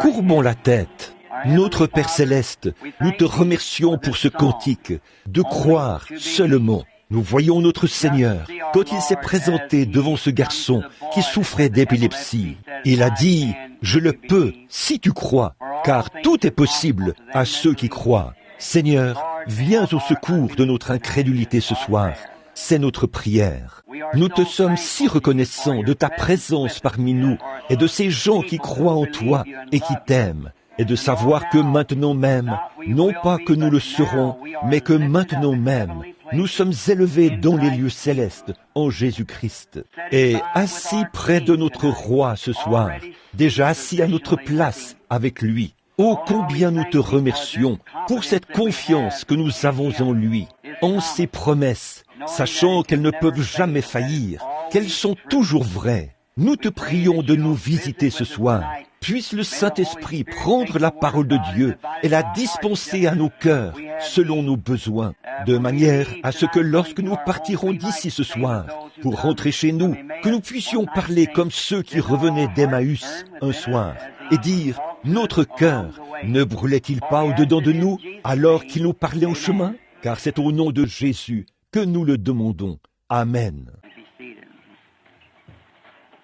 Courbons la tête. Notre Père Céleste, nous te remercions pour ce cantique, de croire seulement. Nous voyons notre Seigneur, quand il s'est présenté devant ce garçon qui souffrait d'épilepsie. Il a dit, « Je le peux, si tu crois, car tout est possible à ceux qui croient. » Seigneur, viens au secours de notre incrédulité ce soir. C'est notre prière. Nous te sommes si reconnaissants de ta présence parmi nous et de ces gens qui croient en toi et qui t'aiment, et de savoir que maintenant même, non pas que nous le serons, mais que maintenant même, nous sommes élevés dans les lieux célestes en Jésus-Christ, et assis près de notre roi ce soir, déjà assis à notre place avec lui. Oh, combien nous te remercions pour cette confiance que nous avons en lui, en ses promesses, sachant qu'elles ne peuvent jamais faillir, qu'elles sont toujours vraies. Nous te prions de nous visiter ce soir. Puisse le Saint-Esprit prendre la parole de Dieu et la dispenser à nos cœurs selon nos besoins, de manière à ce que lorsque nous partirons d'ici ce soir pour rentrer chez nous, que nous puissions parler comme ceux qui revenaient d'Emmaüs un soir et dire « Notre cœur ne brûlait-il pas au-dedans de nous alors qu'il nous parlait en chemin ?» Car c'est au nom de Jésus que nous le demandons. Amen.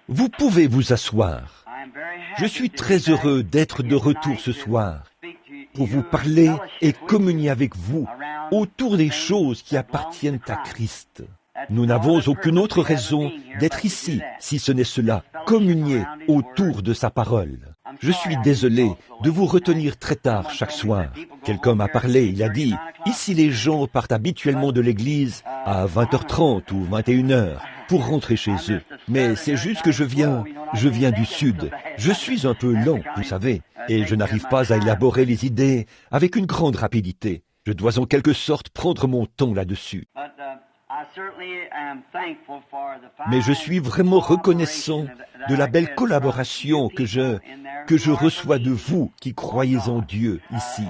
Vous pouvez vous asseoir. Je suis très heureux d'être de retour ce soir pour vous parler et communier avec vous autour des choses qui appartiennent à Christ. Nous n'avons aucune autre raison d'être ici, si ce n'est cela, communier autour de sa parole. Je suis désolé de vous retenir très tard chaque soir. Quelqu'un m'a parlé, il a dit, ici les gens partent habituellement de l'église à 20h30 ou 21h pour rentrer chez eux. Mais c'est juste que je viens du sud. Je suis un peu lent, vous savez, et je n'arrive pas à élaborer les idées avec une grande rapidité. Je dois en quelque sorte prendre mon temps là-dessus. Mais je suis vraiment reconnaissant de la belle collaboration que je reçois de vous qui croyez en Dieu ici.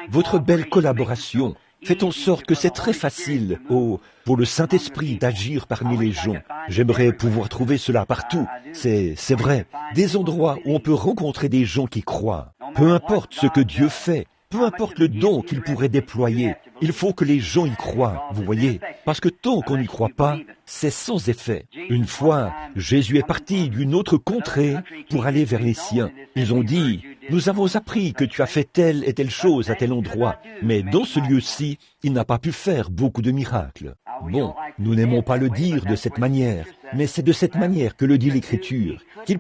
Votre belle collaboration fait en sorte que c'est très facile pour le Saint-Esprit d'agir parmi les gens. J'aimerais pouvoir trouver cela partout. C'est vrai. Des endroits où on peut rencontrer des gens qui croient. Peu importe ce que Dieu fait, peu importe le don qu'il pourrait déployer, il faut que les gens y croient, vous voyez, parce que tant qu'on n'y croit pas, c'est sans effet. Une fois, Jésus est parti d'une autre contrée pour aller vers les siens. Ils ont dit, « Nous avons appris que tu as fait telle et telle chose à tel endroit, mais dans ce lieu-ci, il n'a pas pu faire beaucoup de miracles. » Bon, nous n'aimons pas le dire de cette manière, mais c'est de cette manière que le dit l'Écriture, qu'ils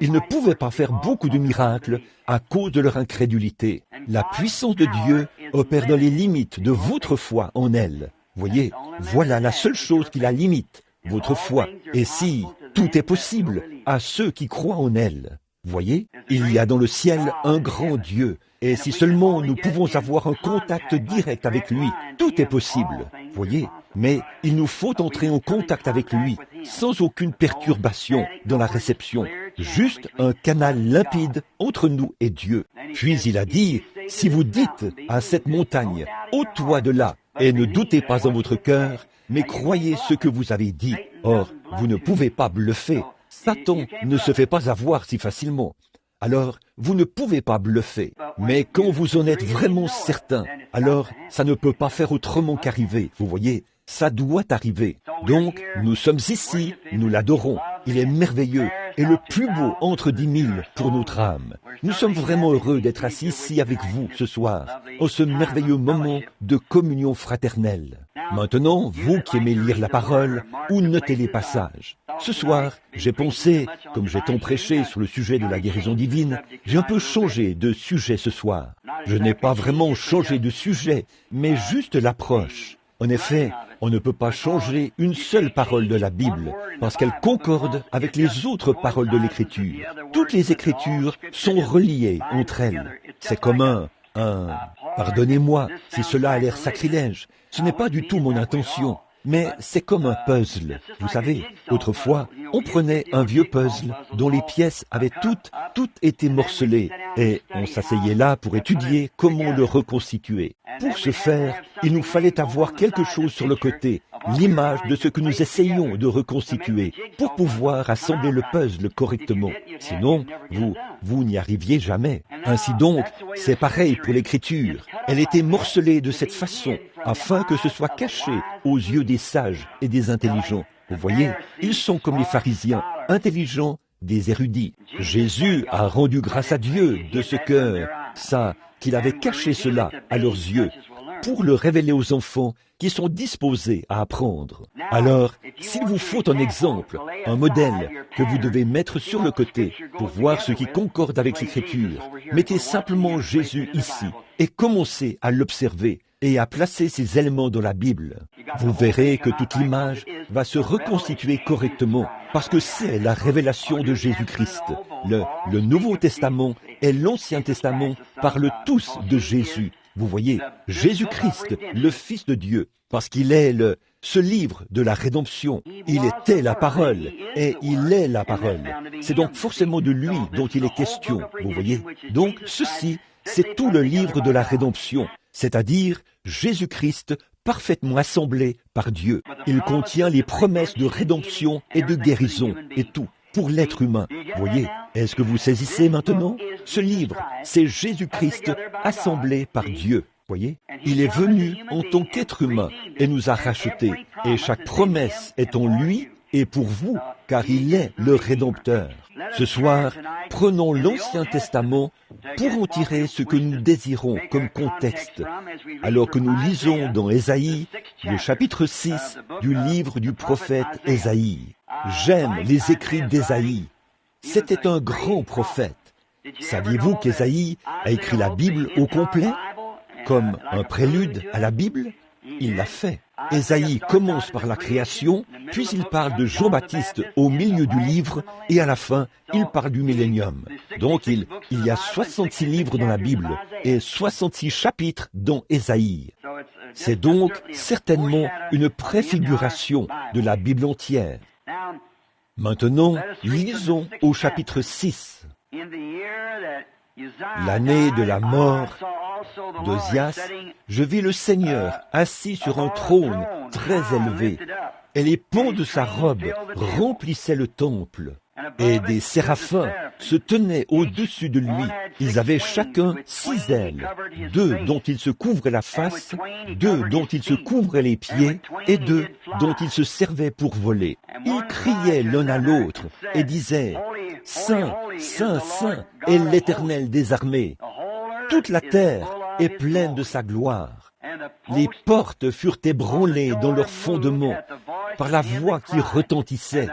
ils ne pouvaient pas faire beaucoup de miracles à cause de leur incrédulité. La puissance de Dieu opère dans les limites de votre foi en elle. Voyez, voilà la seule chose qui la limite, votre foi. Et si tout est possible à ceux qui croient en elle. Voyez, il y a dans le ciel un grand Dieu, et si seulement nous pouvons avoir un contact direct avec lui, tout est possible. Voyez, mais il nous faut entrer en contact avec lui, sans aucune perturbation dans la réception, juste un canal limpide entre nous et Dieu. Puis il a dit, si vous dites à cette montagne, ôte-toi de là, et ne doutez pas en votre cœur, mais croyez ce que vous avez dit. Or, vous ne pouvez pas bluffer. Satan ne se fait pas avoir si facilement. Alors, vous ne pouvez pas bluffer. Mais quand vous en êtes vraiment certain, alors ça ne peut pas faire autrement qu'arriver, vous voyez. Ça doit arriver. Donc, nous sommes ici, nous l'adorons. Il est merveilleux. est le plus beau entre 10 000 pour notre âme. Nous sommes vraiment heureux d'être assis ici avec vous ce soir, en ce merveilleux moment de communion fraternelle. Maintenant, vous qui aimez lire la parole ou noter les passages. Ce soir, j'ai pensé, comme j'ai tant prêché sur le sujet de la guérison divine, j'ai un peu changé de sujet ce soir. Je n'ai pas vraiment changé de sujet, mais juste l'approche. En effet, on ne peut pas changer une seule parole de la Bible, parce qu'elle concorde avec les autres paroles de l'Écriture. Toutes les Écritures sont reliées entre elles. C'est comme pardonnez-moi si cela a l'air sacrilège, ce n'est pas du tout mon intention, mais c'est comme un puzzle. Vous savez, autrefois, on prenait un vieux puzzle dont les pièces avaient toutes été morcelées, et on s'asseyait là pour étudier comment le reconstituer. Pour ce faire, il nous fallait avoir quelque chose sur le côté, l'image de ce que nous essayons de reconstituer, pour pouvoir assembler le puzzle correctement. Sinon, vous n'y arriviez jamais. Ainsi donc, c'est pareil pour l'Écriture. Elle était morcelée de cette façon, afin que ce soit caché aux yeux des sages et des intelligents. Vous voyez, ils sont comme les pharisiens, intelligents, des érudits. Jésus a rendu grâce à Dieu de ce qu'il avait caché cela à leurs yeux, pour le révéler aux enfants qui sont disposés à apprendre. Alors, s'il vous faut un exemple, un modèle que vous devez mettre sur le côté pour voir ce qui concorde avec l'Écriture, mettez simplement Jésus ici et commencez à l'observer et à placer ces éléments dans la Bible. Vous verrez que toute l'image va se reconstituer correctement parce que c'est la révélation de Jésus-Christ. Le Nouveau Testament et l'Ancien Testament parlent tous de Jésus. Vous voyez, Jésus-Christ, le Fils de Dieu, parce qu'il est ce livre de la rédemption. Il était la parole, et il est la parole. C'est donc forcément de lui dont il est question, vous voyez. Donc, ceci, c'est tout le livre de la rédemption, c'est-à-dire Jésus-Christ parfaitement assemblé par Dieu. Il contient les promesses de rédemption et de guérison, et tout, pour l'être humain. Vous voyez, est-ce que vous saisissez maintenant? Ce livre, c'est Jésus-Christ assemblé par Dieu. Voyez, il est venu en tant qu'être humain et nous a rachetés. Et chaque promesse est en lui et pour vous, car il est le Rédempteur. Ce soir, prenons l'Ancien Testament pour en tirer ce que nous désirons comme contexte, alors que nous lisons dans Ésaïe, le chapitre 6 du livre du prophète Ésaïe. J'aime les écrits d'Ésaïe. C'était un grand prophète. Saviez-vous qu'Ésaïe a écrit la Bible au complet? Comme un prélude à la Bible? Il l'a fait. Ésaïe commence par la création, puis il parle de Jean-Baptiste au milieu du livre, et à la fin, il parle du millénium. Donc il y a 66 livres dans la Bible, et 66 chapitres dans Ésaïe. C'est donc certainement une préfiguration de la Bible entière. Maintenant, lisons au chapitre 6. L'année de la mort d'Ozias, je vis le Seigneur assis sur un trône très élevé, et les pans de sa robe remplissaient le temple, et des séraphins se tenaient au-dessus de lui. Ils avaient chacun 6 ailes, 2 dont ils se couvraient la face, 2 dont ils se couvraient les pieds, et 2 dont ils se servaient pour voler. Ils criaient l'un à l'autre et disaient « Saint, Saint, Saint est l'Éternel des armées. Toute la terre est pleine de sa gloire. » Les portes furent ébranlées dans leurs fondements par la voix qui retentissait,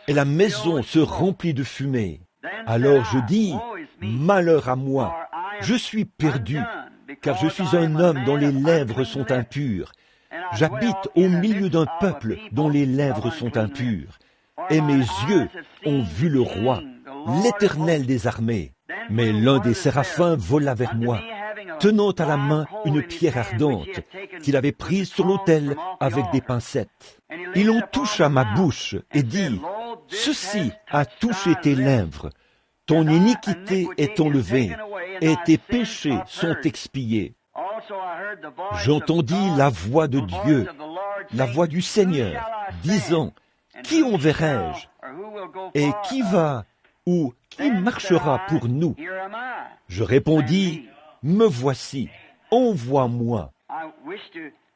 et la maison se remplit de fumée. Alors je dis, malheur à moi, je suis perdu, car je suis un homme dont les lèvres sont impures. J'habite au milieu d'un peuple dont les lèvres sont impures. Et mes yeux ont vu le roi, l'Éternel des armées. Mais l'un des séraphins vola vers moi, tenant à la main une pierre ardente qu'il avait prise sur l'autel avec des pincettes. Il en toucha ma bouche et dit, « Ceci a touché tes lèvres. Ton iniquité est enlevée et tes péchés sont expiés. » J'entendis la voix de Dieu, la voix du Seigneur, disant, « Qui enverrai-je? Et qui va ou qui marchera pour nous? » Je répondis, « Me voici, envoie-moi. »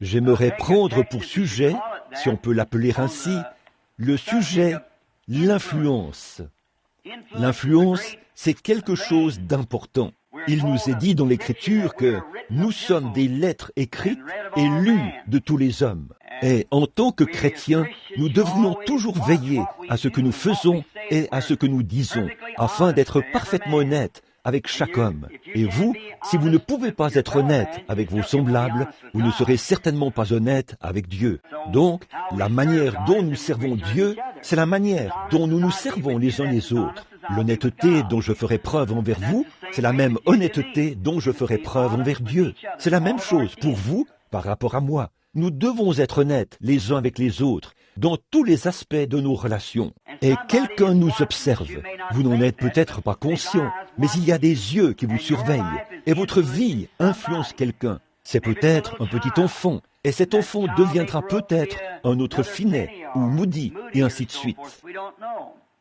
J'aimerais prendre pour sujet, si on peut l'appeler ainsi, le sujet, l'influence. L'influence, c'est quelque chose d'important. Il nous est dit dans l'Écriture que nous sommes des lettres écrites et lues de tous les hommes. Et en tant que chrétiens, nous devrions toujours veiller à ce que nous faisons et à ce que nous disons, afin d'être parfaitement honnêtes avec chaque homme. Et vous, si vous ne pouvez pas être honnête avec vos semblables, vous ne serez certainement pas honnête avec Dieu. Donc, la manière dont nous servons Dieu, c'est la manière dont nous nous servons les uns les autres. L'honnêteté dont je ferai preuve envers vous, c'est la même honnêteté dont je ferai preuve envers Dieu. C'est la même chose pour vous par rapport à moi. Nous devons être honnêtes les uns avec les autres dans tous les aspects de nos relations. Et quelqu'un nous observe. Vous n'en êtes peut-être pas conscient, mais il y a des yeux qui vous surveillent. Et votre vie influence quelqu'un. C'est peut-être un petit enfant. Et cet enfant deviendra peut-être un autre Finney ou Moody, et ainsi de suite.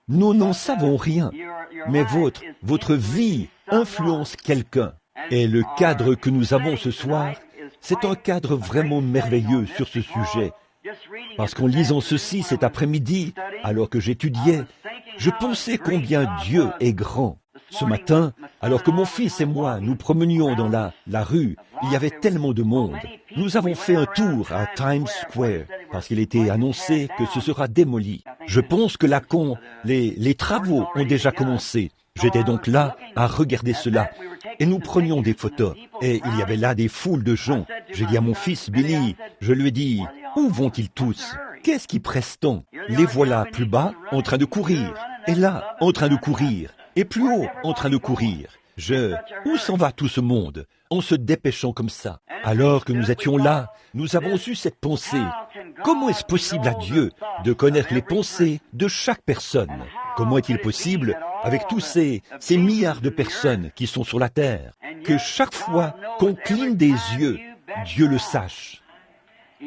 Nous n'en savons rien, mais votre vie influence quelqu'un. Et le cadre que nous avons ce soir, c'est un cadre vraiment merveilleux sur ce sujet. Parce qu'en lisant ceci cet après-midi, alors que j'étudiais, je pensais combien Dieu est grand. Ce matin, alors que mon fils et moi nous promenions dans la rue, il y avait tellement de monde. Nous avons fait un tour à Times Square, parce qu'il était annoncé que ce sera démoli. Je pense que les travaux ont déjà commencé. J'étais donc là à regarder cela. Et nous prenions des photos. Et il y avait là des foules de gens. J'ai dit à mon fils, Billy, je lui ai dit, où vont-ils tous? Qu'est-ce qui presse tant? Les voilà plus bas, en train de courir. Et là, en train de courir. Et plus haut, en train de courir. Où s'en va tout ce monde? En se dépêchant comme ça. Alors que nous étions là, nous avons eu cette pensée. Comment est-ce possible à Dieu de connaître les pensées de chaque personne? Comment est-il possible, avec tous ces milliards de personnes qui sont sur la terre, que chaque fois qu'on cligne des yeux, Dieu le sache?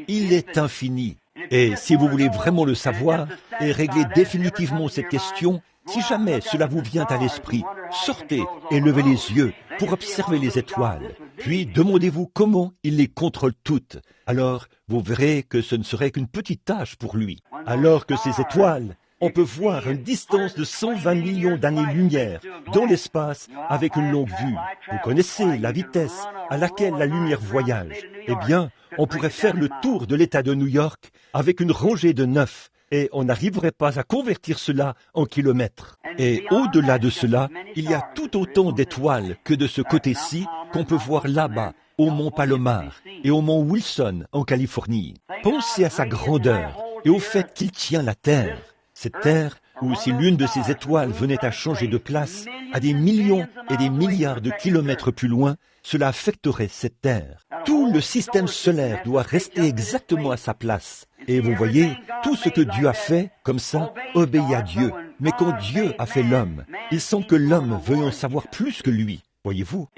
Il est infini. Et si vous voulez vraiment le savoir et régler définitivement cette question, si jamais cela vous vient à l'esprit, sortez et levez les yeux pour observer les étoiles. Puis demandez-vous comment il les contrôle toutes. Alors vous verrez que ce ne serait qu'une petite tâche pour lui. Alors que ces étoiles, on peut voir une distance de 120 millions d'années-lumière dans l'espace avec une longue vue. Vous connaissez la vitesse à laquelle la lumière voyage. Eh bien, on pourrait faire le tour de l'État de New York avec une rangée de 9. Et on n'arriverait pas à convertir cela en kilomètres. Et au-delà de cela, il y a tout autant d'étoiles que de ce côté-ci qu'on peut voir là-bas, au mont Palomar et au mont Wilson en Californie. Pensez à sa grandeur et au fait qu'il tient la Terre. Cette Terre, où si l'une de ces étoiles venait à changer de place, à des millions et des milliards de kilomètres plus loin, cela affecterait cette Terre. Tout le système solaire doit rester exactement à sa place. Et vous voyez, tout ce que Dieu a fait, comme ça, obéit à Dieu. Mais quand Dieu a fait l'homme, il semble que l'homme veuille en savoir plus que lui. Voyez-vous,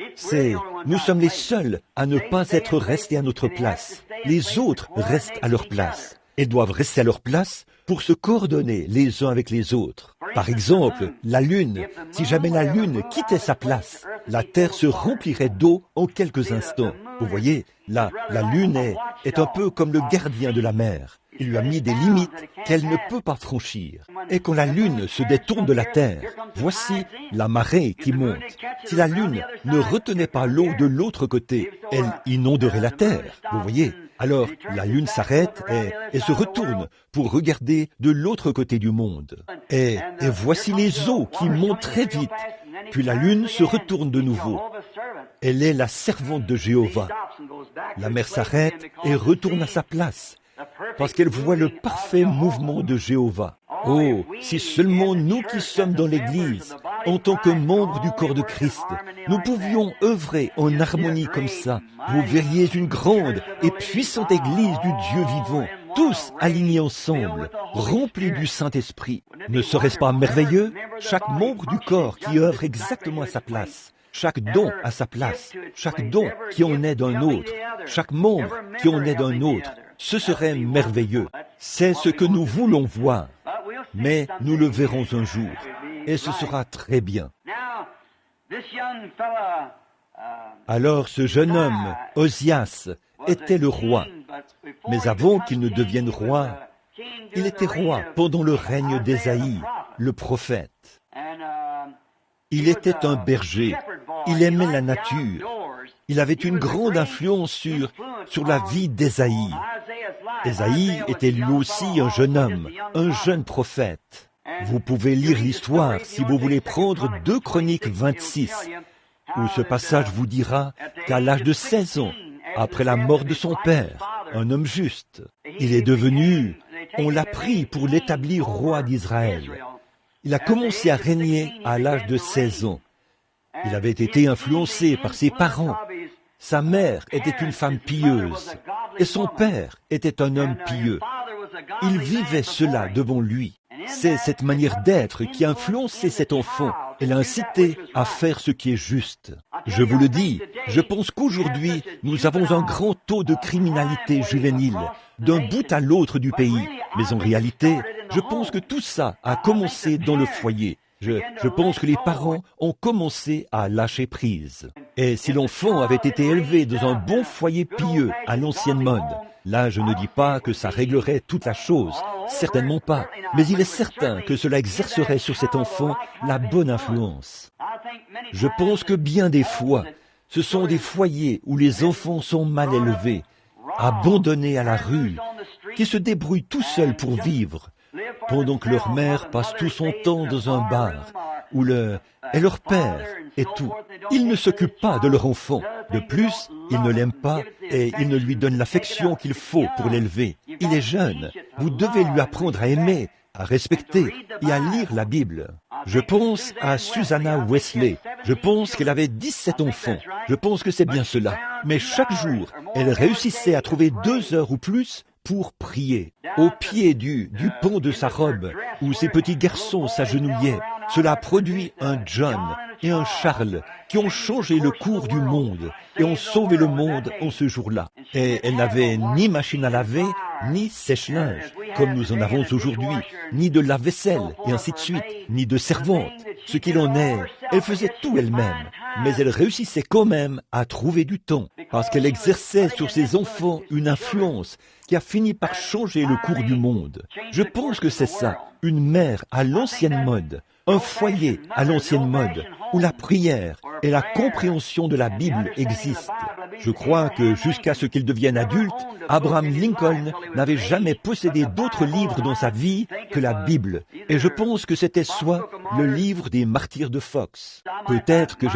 nous sommes les seuls à ne pas être restés à notre place. Les autres restent à leur place. Ils doivent rester à leur place pour se coordonner les uns avec les autres. Par exemple, la Lune, si jamais la Lune quittait sa place, la Terre se remplirait d'eau en quelques instants. Vous voyez, la Lune est un peu comme le gardien de la mer. Il lui a mis des limites qu'elle ne peut pas franchir. Et quand la Lune se détourne de la Terre, voici la marée qui monte. Si la Lune ne retenait pas l'eau de l'autre côté, elle inonderait la Terre. Vous voyez? Alors la Lune s'arrête et se retourne pour regarder de l'autre côté du monde. Et voici les eaux qui montent très vite. Puis la Lune se retourne de nouveau. Elle est la servante de Jéhovah. La mer s'arrête et retourne à sa place, parce qu'elle voit le parfait mouvement de Jéhovah. Oh, si seulement nous qui sommes dans l'Église, en tant que membres du corps de Christ, nous pouvions œuvrer en harmonie comme ça, vous verriez une grande et puissante Église du Dieu vivant, tous alignés ensemble, remplis du Saint-Esprit. Ne serait-ce pas merveilleux? Chaque membre du corps qui œuvre exactement à sa place. Chaque don à sa place, chaque don qui en est d'un autre, chaque membre qui en est d'un autre, ce serait merveilleux. C'est ce que nous voulons voir, mais nous le verrons un jour, et ce sera très bien. Alors ce jeune homme, Osias, était le roi, mais avant qu'il ne devienne roi, il était roi pendant le règne d'Ésaïe, le prophète. Il était un berger. Il aimait la nature. Il avait une grande influence sur la vie d'Ésaïe. Ésaïe était lui aussi un jeune homme, un jeune prophète. Vous pouvez lire l'histoire si vous voulez prendre 2 Chroniques 26, où ce passage vous dira qu'à l'âge de 16 ans, après la mort de son père, un homme juste, il est devenu, on l'a pris pour l'établir roi d'Israël. Il a commencé à régner à l'âge de 16 ans. Il avait été influencé par ses parents. Sa mère était une femme pieuse et son père était un homme pieux. Il vivait cela devant lui. C'est cette manière d'être qui a influencé cet enfant et l'a incité à faire ce qui est juste. Je vous le dis, je pense qu'aujourd'hui, nous avons un grand taux de criminalité juvénile d'un bout à l'autre du pays. Mais en réalité, je pense que tout ça a commencé dans le foyer. Je pense que les parents ont commencé à lâcher prise. Et si l'enfant avait été élevé dans un bon foyer pieux à l'ancienne mode, là je ne dis pas que ça réglerait toute la chose, certainement pas, mais il est certain que cela exercerait sur cet enfant la bonne influence. Je pense que bien des fois, ce sont des foyers où les enfants sont mal élevés, abandonnés à la rue, qui se débrouillent tout seuls pour vivre, pendant que leur mère passe tout son temps dans un bar, et leur père et tout. Ils ne s'occupent pas de leur enfant. De plus, ils ne l'aiment pas et ils ne lui donnent l'affection qu'il faut pour l'élever. Il est jeune. Vous devez lui apprendre à aimer, à respecter et à lire la Bible. Je pense à Susanna Wesley. Je pense qu'elle avait 17 enfants. Je pense que c'est bien cela. Mais chaque jour, elle réussissait à trouver 2 heures ou plus pour prier. Au pied du pont de sa robe, où ses petits garçons s'agenouillaient, cela a produit un John et un Charles qui ont changé le cours du monde et ont sauvé le monde en ce jour-là. Et elle n'avait ni machine à laver, ni sèche-linge, comme nous en avons aujourd'hui, ni de lave-vaisselle, et ainsi de suite, ni de servante. Ce qu'il en est, elle faisait tout elle-même, mais elle réussissait quand même à trouver du temps, parce qu'elle exerçait sur ses enfants une influence qui a fini par changer le cours du monde. Je pense que c'est ça, une mère à l'ancienne mode, un foyer à l'ancienne mode, où la prière et la compréhension de la Bible existent. Je crois que jusqu'à ce qu'il devienne adulte, Abraham Lincoln n'avait jamais possédé d'autres livres dans sa vie que la Bible. Et je pense que c'était soit le livre des martyrs de Fox. Peut-être que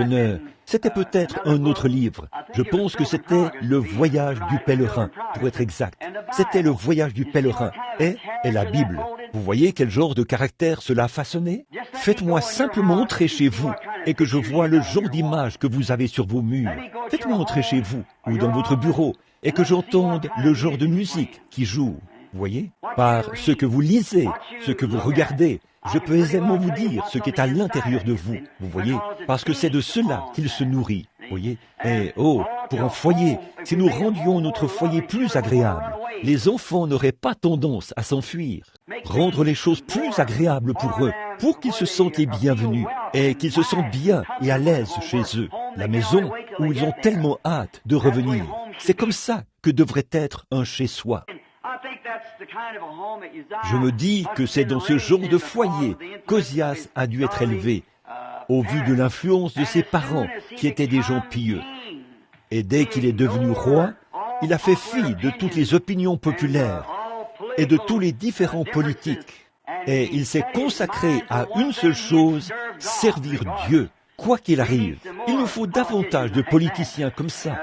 C'était peut-être un autre livre. Je pense que c'était Le Voyage du pèlerin, pour être exact. C'était Le Voyage du pèlerin et la Bible. Vous voyez quel genre de caractère cela a façonné? Faites-moi simplement entrer chez vous et que je vois le genre d'image que vous avez sur vos murs. Faites-moi entrer chez vous ou dans votre bureau et que j'entende le genre de musique qui joue. Vous voyez? Par ce que vous lisez, ce que vous regardez, je peux aisément vous dire ce qui est à l'intérieur de vous. Vous voyez? Parce que c'est de cela qu'il se nourrit. Vous voyez? Et pour un foyer, si nous rendions notre foyer plus agréable, les enfants n'auraient pas tendance à s'enfuir. Rendre les choses plus agréables pour eux, pour qu'ils se sentent les bienvenus et qu'ils se sentent bien et à l'aise chez eux. La maison où ils ont tellement hâte de revenir. C'est comme ça que devrait être un chez-soi. Je me dis que c'est dans ce genre de foyer qu'Ozias a dû être élevé, au vu de l'influence de ses parents qui étaient des gens pieux. Et dès qu'il est devenu roi, il a fait fi de toutes les opinions populaires et de tous les différents politiques. Et il s'est consacré à une seule chose, servir Dieu, quoi qu'il arrive. Il nous faut davantage de politiciens comme ça.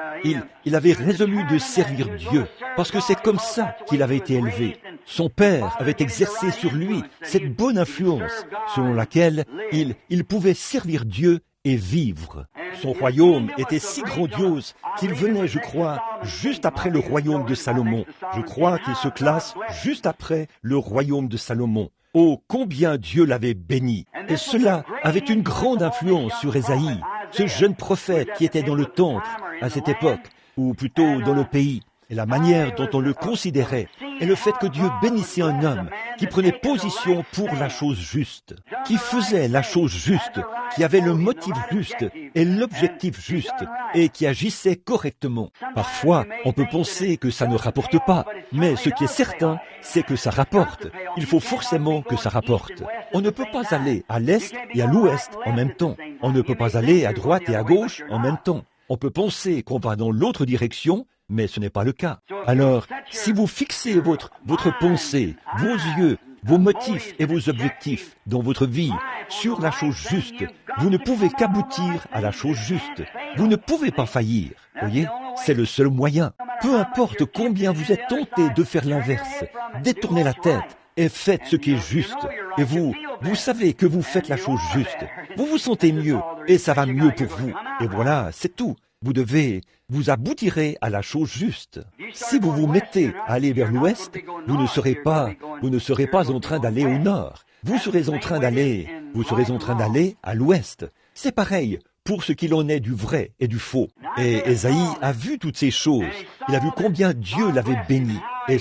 Il avait résolu de servir Dieu, parce que c'est comme ça qu'il avait été élevé. Son père avait exercé sur lui cette bonne influence, selon laquelle il pouvait servir Dieu et vivre. Son royaume était si grandiose qu'il venait, je crois, juste après le royaume de Salomon. Je crois qu'il se classe juste après le royaume de Salomon. Oh, combien Dieu l'avait béni! Et cela avait une grande influence sur Ésaïe, ce jeune prophète qui était dans le temple à cette époque, ou plutôt dans le pays, et la manière dont on le considérait. est le fait que Dieu bénissait un homme qui prenait position pour la chose juste, qui faisait la chose juste, qui avait le motif juste et l'objectif juste et qui agissait correctement. Parfois, on peut penser que ça ne rapporte pas, mais ce qui est certain, c'est que ça rapporte. Il faut forcément que ça rapporte. On ne peut pas aller à l'est et à l'ouest en même temps. On ne peut pas aller à droite et à gauche en même temps. On peut penser qu'on va dans l'autre direction, mais ce n'est pas le cas. Alors, si vous fixez votre pensée, vos yeux, vos motifs et vos objectifs dans votre vie sur la chose juste, vous ne pouvez qu'aboutir à la chose juste. Vous ne pouvez pas faillir. Voyez, c'est le seul moyen. Peu importe combien vous êtes tenté de faire l'inverse, détournez la tête et faites ce qui est juste. Et vous savez que vous faites la chose juste. Vous vous sentez mieux et ça va mieux pour vous. Et voilà, c'est tout. Vous aboutirez à la chose juste. Si vous vous mettez à aller vers l'ouest, vous ne serez pas en train d'aller au nord. Vous serez en train d'aller à l'ouest. C'est pareil pour ce qu'il en est du vrai et du faux. Et Ésaïe a vu toutes ces choses. Il a vu combien Dieu l'avait béni et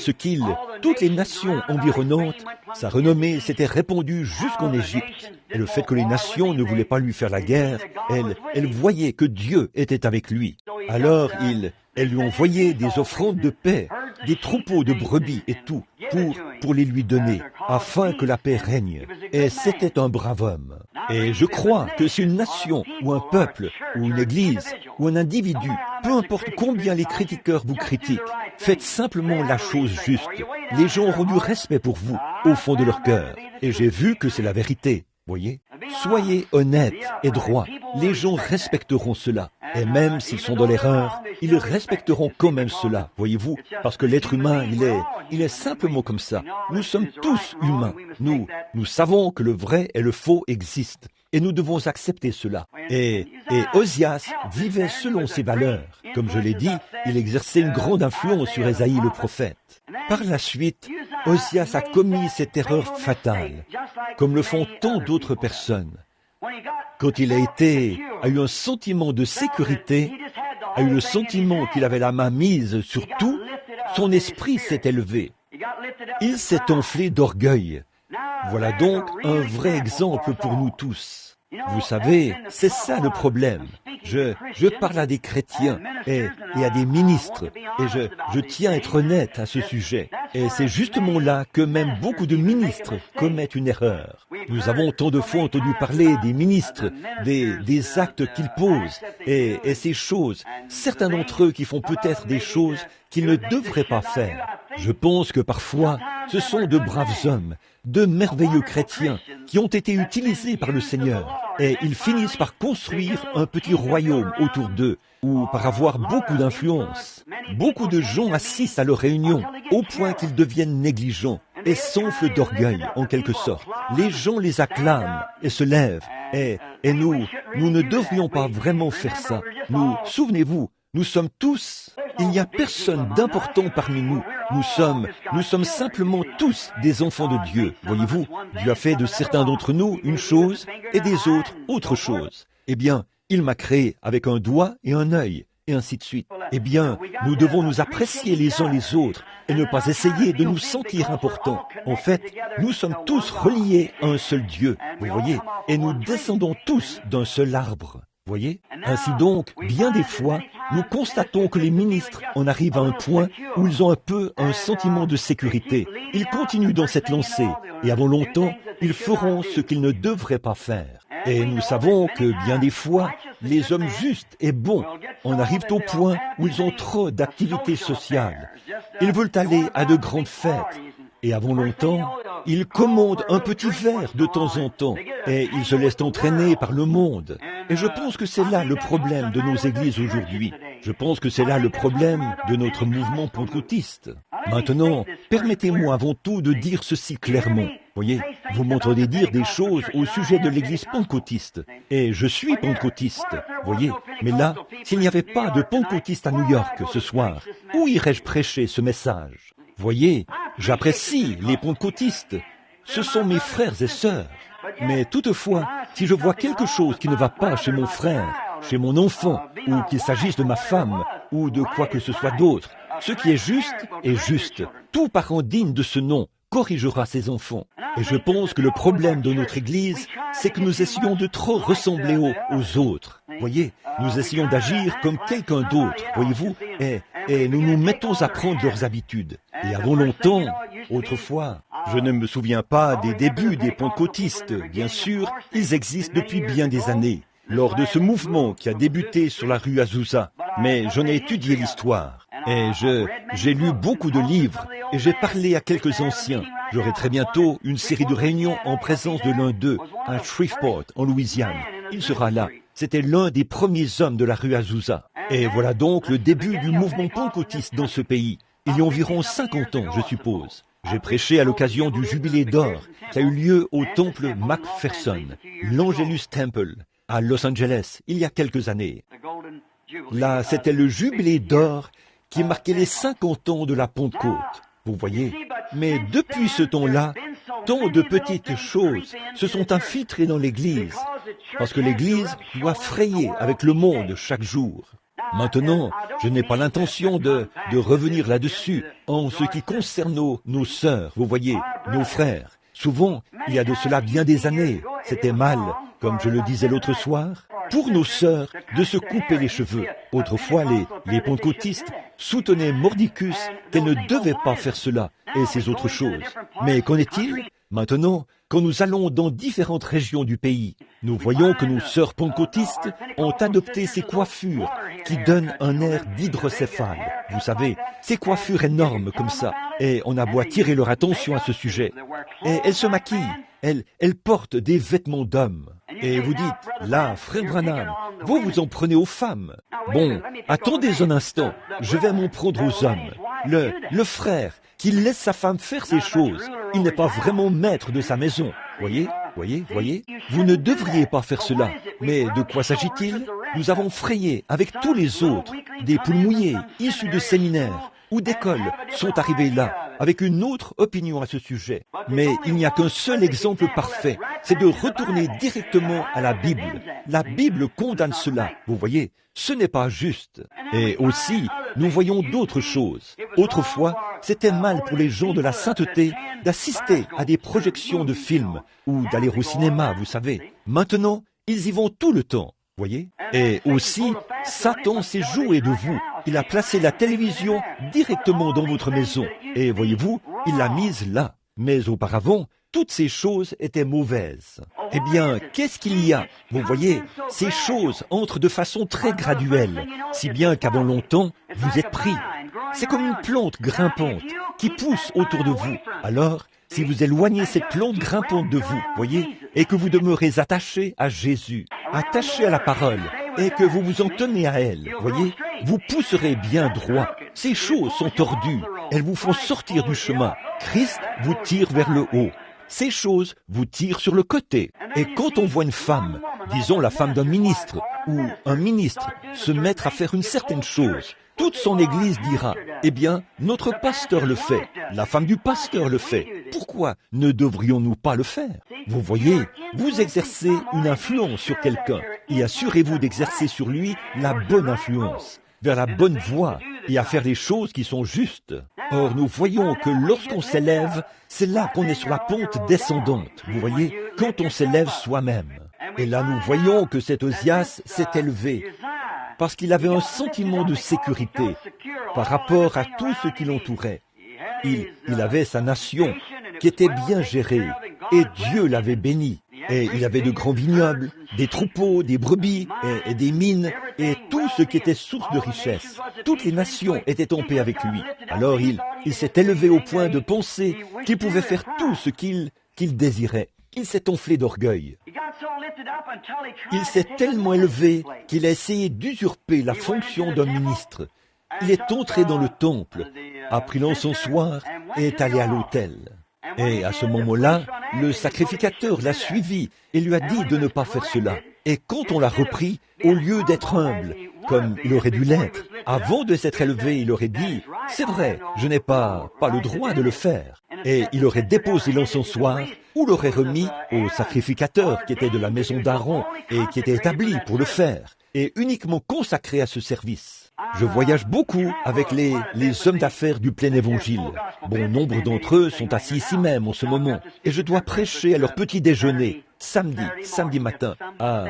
toutes les nations environnantes, sa renommée s'était répandue jusqu'en Égypte. Et le fait que les nations ne voulaient pas lui faire la guerre, elles voyaient que Dieu était avec lui. Alors elles lui envoyaient des offrandes de paix, des troupeaux de brebis et tout, pour les lui donner, afin que la paix règne. Et c'était un brave homme. Et je crois que si une nation, ou un peuple, ou une église, ou un individu, peu importe combien les critiqueurs vous critiquent, faites simplement la chose juste. Les gens auront du respect pour vous, au fond de leur cœur. Et j'ai vu que c'est la vérité. Voyez, soyez honnête et droit. Les gens respecteront cela. Et même s'ils sont dans l'erreur, ils respecteront quand même cela. Voyez-vous, parce que l'être humain, il est simplement comme ça. Nous sommes tous humains. Nous savons que le vrai et le faux existent. Et nous devons accepter cela. Et Osias vivait selon ses valeurs. Comme je l'ai dit, il exerçait une grande influence sur Ésaïe le prophète. Par la suite, Osias a commis cette erreur fatale, comme le font tant d'autres personnes. Quand il a eu un sentiment de sécurité, a eu le sentiment qu'il avait la main mise sur tout, son esprit s'est élevé. Il s'est enflé d'orgueil. Voilà donc un vrai exemple pour nous tous. Vous savez, c'est ça le problème. Je parle à des chrétiens et à des ministres, et je tiens à être honnête à ce sujet. Et c'est justement là que même beaucoup de ministres commettent une erreur. Nous avons tant de fois entendu parler des ministres, des actes qu'ils posent, et ces choses, certains d'entre eux qui font peut-être des choses qu'ils ne devraient pas faire. Je pense que parfois, ce sont de braves hommes, de merveilleux chrétiens qui ont été utilisés par le Seigneur, et ils finissent par construire un petit royaume autour d'eux, ou par avoir beaucoup d'influence. Beaucoup de gens assistent à leurs réunions, au point qu'ils deviennent négligents et s'enflent d'orgueil, en quelque sorte. Les gens les acclament et se lèvent, et nous ne devrions pas vraiment faire ça. Souvenez-vous, nous sommes tous, il n'y a personne d'important parmi nous. Nous sommes simplement tous des enfants de Dieu. Voyez-vous, Dieu a fait de certains d'entre nous une chose et des autres autre chose. Eh bien, il m'a créé avec un doigt et un œil, et ainsi de suite. Eh bien, nous devons nous apprécier les uns les autres et ne pas essayer de nous sentir importants. En fait, nous sommes tous reliés à un seul Dieu, vous voyez, et nous descendons tous d'un seul arbre. Voyez? Ainsi donc, bien des fois, nous constatons que les ministres en arrivent à un point où ils ont un peu un sentiment de sécurité. Ils continuent dans cette lancée, et avant longtemps, ils feront ce qu'ils ne devraient pas faire. Et nous savons que bien des fois, les hommes justes et bons en arrivent au point où ils ont trop d'activités sociales. Ils veulent aller à de grandes fêtes. Et avant longtemps, ils commandent un petit verre de temps en temps et ils se laissent entraîner par le monde. Et je pense que c'est là le problème de nos églises aujourd'hui. Je pense que c'est là le problème de notre mouvement pentecôtiste. Maintenant, permettez-moi avant tout de dire ceci clairement. Voyez, vous m'entendez dire des choses au sujet de l'église pentecôtiste. Et je suis pentecôtiste, voyez. Mais là, s'il n'y avait pas de pentecôtiste à New York ce soir, où irais-je prêcher ce message? Voyez, j'apprécie les pentecôtistes. Ce sont mes frères et sœurs. Mais toutefois, si je vois quelque chose qui ne va pas chez mon frère, chez mon enfant, ou qu'il s'agisse de ma femme, ou de quoi que ce soit d'autre, ce qui est juste. Tout parent digne de ce nom corrigera ses enfants. Et je pense que le problème de notre Église, c'est que nous essayons de trop ressembler aux autres. Voyez, nous essayons d'agir comme quelqu'un d'autre, voyez-vous, et nous nous mettons à prendre leurs habitudes. Et avant longtemps, autrefois, je ne me souviens pas des débuts des pentecôtistes, bien sûr, ils existent depuis bien des années, lors de ce mouvement qui a débuté sur la rue Azusa. Mais j'en ai étudié l'histoire, et j'ai lu beaucoup de livres, et j'ai parlé à quelques anciens. J'aurai très bientôt une série de réunions en présence de l'un d'eux, à Shreveport, en Louisiane. Il sera là. C'était l'un des premiers hommes de la rue Azusa. Et voilà donc le début du mouvement pentecôtiste dans ce pays. Il y a environ 50 ans, je suppose. J'ai prêché à l'occasion du jubilé d'or qui a eu lieu au temple McPherson, l'Angelus Temple, à Los Angeles, il y a quelques années. Là, c'était le jubilé d'or qui marquait les 50 ans de la Pentecôte. Vous voyez, mais depuis ce temps-là, tant de petites choses se sont infiltrées dans l'Église, parce que l'Église doit frayer avec le monde chaque jour. Maintenant, je n'ai pas l'intention de revenir là-dessus en ce qui concerne nos sœurs, vous voyez, nos frères. Souvent, il y a de cela bien des années, c'était mal, comme je le disais l'autre soir, pour nos sœurs de se couper les cheveux. Autrefois, les pentecôtistes soutenaient mordicus qu'elles ne devaient pas faire cela et ces autres choses. Mais qu'en est-il? Maintenant, quand nous allons dans différentes régions du pays, nous voyons que nos sœurs pentecôtistes ont adopté ces coiffures qui donnent un air d'hydrocéphale. Vous savez, ces coiffures énormes comme ça. Et on a beau attirer leur attention à ce sujet. Et elles se maquillent. Elles portent des vêtements d'hommes. Et vous dites, là, frère Branham, vous vous en prenez aux femmes. Bon, attendez un instant, je vais m'en prendre aux hommes. Le frère qui laisse sa femme faire ces choses, il n'est pas vraiment maître de sa maison. Voyez, vous ne devriez pas faire cela. Mais de quoi s'agit-il? Nous avons frayé avec tous les autres. Des poules mouillées, issues de séminaires ou d'écoles sont arrivées là, avec une autre opinion à ce sujet. Mais il n'y a qu'un seul exemple parfait, c'est de retourner directement à la Bible. La Bible condamne cela, vous voyez, ce n'est pas juste. Et aussi, nous voyons d'autres choses. Autrefois, c'était mal pour les gens de la sainteté d'assister à des projections de films ou d'aller au cinéma, vous savez. Maintenant, ils y vont tout le temps, voyez. Et aussi, Satan s'est joué de vous. Il a placé la télévision directement dans votre maison. Et voyez-vous, il l'a mise là. Mais auparavant, toutes ces choses étaient mauvaises. Eh bien, qu'est-ce qu'il y a? Vous voyez, ces choses entrent de façon très graduelle, si bien qu'avant longtemps, vous êtes pris. C'est comme une plante grimpante qui pousse autour de vous. Alors, si vous éloignez cette plante grimpante de vous, voyez, et que vous demeurez attaché à Jésus, attaché à la parole, et que vous vous en tenez à elle, voyez, vous pousserez bien droit. Ces choses sont tordues, elles vous font sortir du chemin. Christ vous tire vers le haut. Ces choses vous tirent sur le côté. Et quand on voit une femme, disons la femme d'un ministre, ou un ministre, se mettre à faire une certaine chose, toute son église dira, eh bien, notre pasteur le fait, la femme du pasteur le fait. Pourquoi ne devrions-nous pas le faire? Vous voyez, vous exercez une influence sur quelqu'un, et assurez-vous d'exercer sur lui la bonne influence, vers la bonne voie, et à faire les choses qui sont justes. Or, nous voyons que lorsqu'on s'élève, c'est là qu'on est sur la pente descendante, vous voyez, quand on s'élève soi-même. Et là, nous voyons que cet Osias s'est élevé, parce qu'il avait un sentiment de sécurité par rapport à tout ce qui l'entourait. Il avait sa nation qui était bien gérée, et Dieu l'avait béni. Et il avait de grands vignobles, des troupeaux, des brebis et des mines, et tout ce qui était source de richesse. Toutes les nations étaient en paix avec lui. Alors il s'est élevé au point de penser qu'il pouvait faire tout ce qu'il désirait. Il s'est enflé d'orgueil. Il s'est tellement élevé qu'il a essayé d'usurper la fonction d'un ministre. Il est entré dans le temple, a pris l'encensoir et est allé à l'autel. Et à ce moment-là, le sacrificateur l'a suivi et lui a dit de ne pas faire cela. Et quand on l'a repris, au lieu d'être humble, comme il aurait dû l'être, avant de s'être élevé, il aurait dit « C'est vrai, je n'ai pas le droit de le faire ». Et il aurait déposé l'encensoir ou l'aurait remis au sacrificateur qui était de la maison d'Aaron et qui était établi pour le faire, et uniquement consacré à ce service. Je voyage beaucoup avec les hommes d'affaires du plein évangile. Bon nombre d'entre eux sont assis ici même en ce moment, et je dois prêcher à leur petit déjeuner, samedi matin, à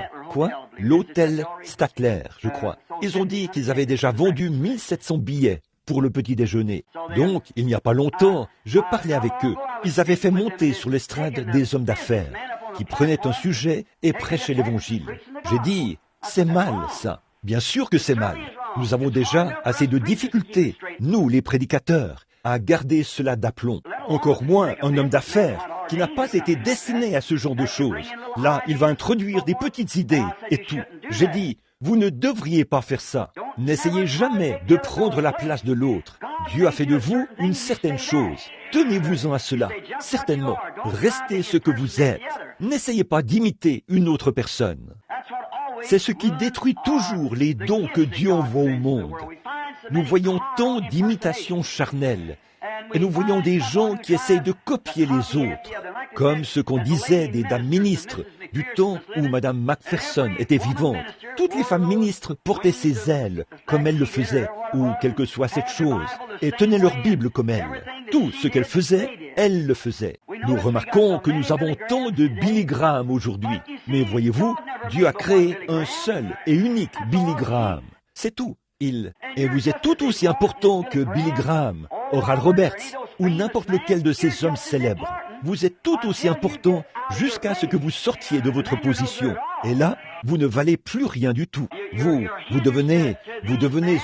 l'hôtel Statler, je crois. Ils ont dit qu'ils avaient déjà vendu 1700 billets pour le petit déjeuner. Donc, il n'y a pas longtemps, je parlais avec eux. Ils avaient fait monter sur l'estrade des hommes d'affaires qui prenaient un sujet et prêchaient l'évangile. J'ai dit, c'est mal ça. Bien sûr que c'est mal. Nous avons déjà assez de difficultés, nous les prédicateurs, à garder cela d'aplomb. Encore moins un homme d'affaires qui n'a pas été destiné à ce genre de choses. Là, il va introduire des petites idées et tout. J'ai dit, vous ne devriez pas faire ça. N'essayez jamais de prendre la place de l'autre. Dieu a fait de vous une certaine chose. Tenez-vous-en à cela. Certainement, restez ce que vous êtes. N'essayez pas d'imiter une autre personne. C'est ce qui détruit toujours les dons que Dieu envoie au monde. Nous voyons tant d'imitations charnelles et nous voyons des gens qui essayent de copier les autres, comme ce qu'on disait des dames ministres du temps où Madame Macpherson était vivante. Toutes les femmes ministres portaient ses ailes comme elle le faisait, ou quelle que soit cette chose, et tenaient leur Bible comme elle. Tout ce qu'elle faisait, elle le faisait. Nous remarquons que nous avons tant de Billy Graham aujourd'hui, mais voyez-vous, Dieu a créé un seul et unique Billy Graham. C'est tout. Et vous êtes tout aussi important que Billy Graham, Oral Roberts, ou n'importe lequel de ces hommes célèbres. Vous êtes tout aussi important jusqu'à ce que vous sortiez de votre position. Et là, vous ne valez plus rien du tout. Vous devenez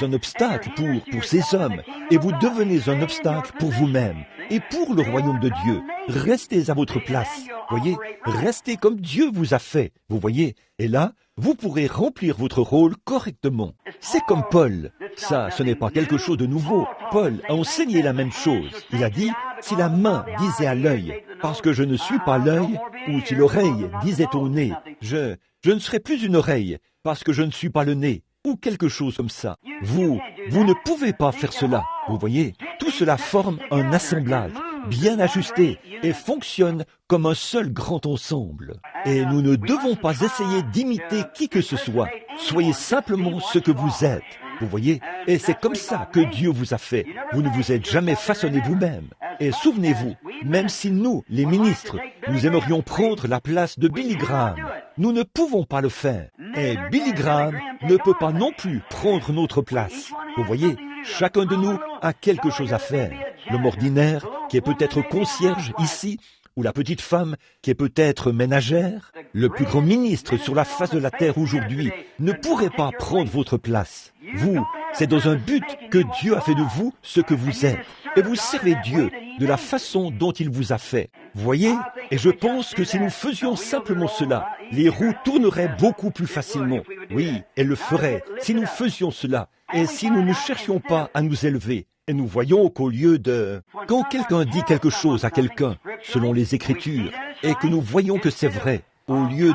un obstacle pour ces hommes, et vous devenez un obstacle pour vous-même, et pour le royaume de Dieu. Restez à votre place, voyez, restez comme Dieu vous a fait, vous voyez, et là, vous pourrez remplir votre rôle correctement. C'est comme Paul. Ça, ce n'est pas quelque chose de nouveau. Paul a enseigné la même chose. Il a dit, si la main disait à l'œil, parce que je ne suis pas l'œil, ou si l'oreille disait au nez, je ne serai plus une oreille, parce que je ne suis pas le nez, ou quelque chose comme ça. Vous ne pouvez pas faire cela. Vous voyez, tout cela forme un assemblage, bien ajusté, et fonctionne comme un seul grand ensemble. Et nous ne devons pas essayer d'imiter qui que ce soit. Soyez simplement ce que vous êtes. Vous voyez, et c'est comme ça que Dieu vous a fait. Vous ne vous êtes jamais façonné vous-même. Et souvenez-vous, même si nous, les ministres, nous aimerions prendre la place de Billy Graham, nous ne pouvons pas le faire. Et Billy Graham ne peut pas non plus prendre notre place. Vous voyez, chacun de nous a quelque chose à faire. L'homme ordinaire, qui est peut-être concierge ici, ou la petite femme qui est peut-être ménagère, le plus grand ministre sur la face de la terre aujourd'hui ne pourrait pas prendre votre place. Vous, c'est dans un but que Dieu a fait de vous ce que vous êtes. Et vous servez Dieu de la façon dont il vous a fait. Voyez, et je pense que si nous faisions simplement cela, les roues tourneraient beaucoup plus facilement. Oui, elles le feraient, si nous faisions cela, et si nous ne cherchions pas à nous élever. Et nous voyons qu'au lieu de... Quand quelqu'un dit quelque chose à quelqu'un, selon les Écritures, et que nous voyons que c'est vrai, au lieu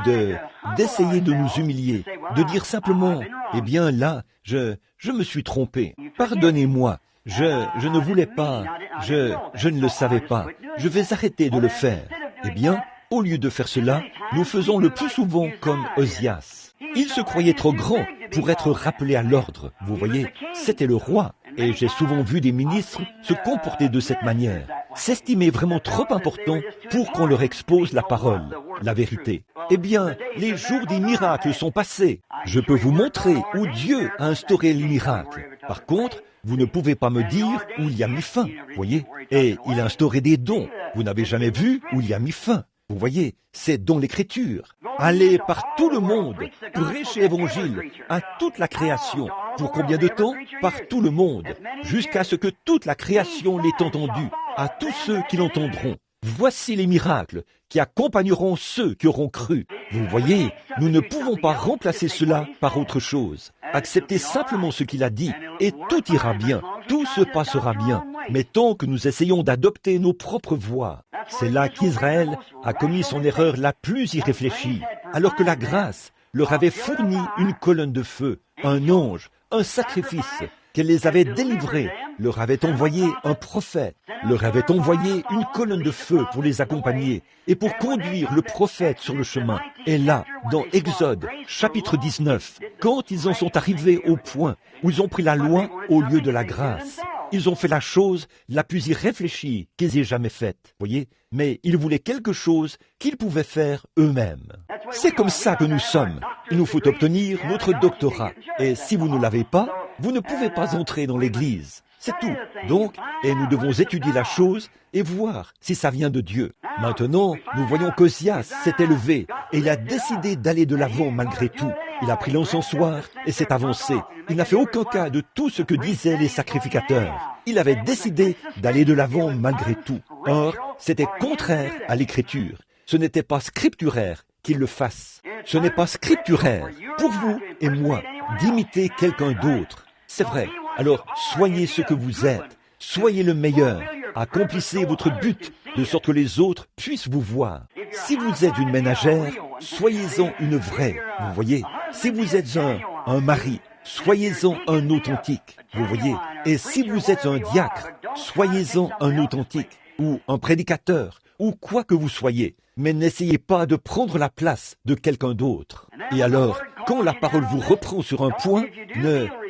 d'essayer de nous humilier, de dire simplement, eh bien là, je me suis trompé, pardonnez-moi, je ne voulais pas, je ne le savais pas, je vais arrêter de le faire. Eh bien, au lieu de faire cela, nous faisons le plus souvent comme Osias. Il se croyait trop grand pour être rappelé à l'ordre, vous voyez, c'était le roi. Et j'ai souvent vu des ministres se comporter de cette manière, s'estimer vraiment trop important pour qu'on leur expose la parole, la vérité. Eh bien, les jours des miracles sont passés. Je peux vous montrer où Dieu a instauré les miracles. Par contre, vous ne pouvez pas me dire où il y a mis fin, voyez. Et il a instauré des dons. Vous n'avez jamais vu où il y a mis fin. Vous voyez, c'est dans l'Écriture. Allez par tout le monde, prêchez l'Évangile à toute la création. Pour combien de temps? Par tout le monde, jusqu'à ce que toute la création l'ait entendu, à tous ceux qui l'entendront. Voici les miracles qui accompagneront ceux qui auront cru. Vous voyez, nous ne pouvons pas remplacer cela par autre chose. Acceptez simplement ce qu'il a dit, et tout ira bien, tout se passera bien. Mais tant que nous essayons d'adopter nos propres voies, c'est là qu'Israël a commis son erreur la plus irréfléchie, alors que la grâce leur avait fourni une colonne de feu, un ange, un sacrifice, qu'elle les avait délivrés, leur avait envoyé un prophète, leur avait envoyé une colonne de feu pour les accompagner et pour conduire le prophète sur le chemin. Et là, dans Exode, chapitre 19, quand ils en sont arrivés au point où ils ont pris la loi au lieu de la grâce, ils ont fait la chose la plus irréfléchie qu'ils aient jamais faite, voyez? Mais ils voulaient quelque chose qu'ils pouvaient faire eux-mêmes. C'est comme ça que nous sommes. Il nous faut obtenir notre doctorat. Et si vous ne l'avez pas, vous ne pouvez pas entrer dans l'Église. C'est tout. Donc, et nous devons étudier la chose et voir si ça vient de Dieu. Maintenant, nous voyons qu'Osias s'est élevé et il a décidé d'aller de l'avant malgré tout. Il a pris l'encensoir et s'est avancé. Il n'a fait aucun cas de tout ce que disaient les sacrificateurs. Il avait décidé d'aller de l'avant malgré tout. Or, c'était contraire à l'Écriture. Ce n'était pas scripturaire qu'il le fasse. Ce n'est pas scripturaire pour vous et moi d'imiter quelqu'un d'autre. C'est vrai. Alors, soyez ce que vous êtes. Soyez le meilleur. Accomplissez votre but de sorte que les autres puissent vous voir. Si vous êtes une ménagère, soyez-en une vraie. Vous voyez, si vous êtes un mari, soyez-en un authentique. Vous voyez, et si vous êtes un diacre, soyez-en un authentique, ou un prédicateur, ou quoi que vous soyez. Mais n'essayez pas de prendre la place de quelqu'un d'autre. Et alors, quand la parole vous reprend sur un point,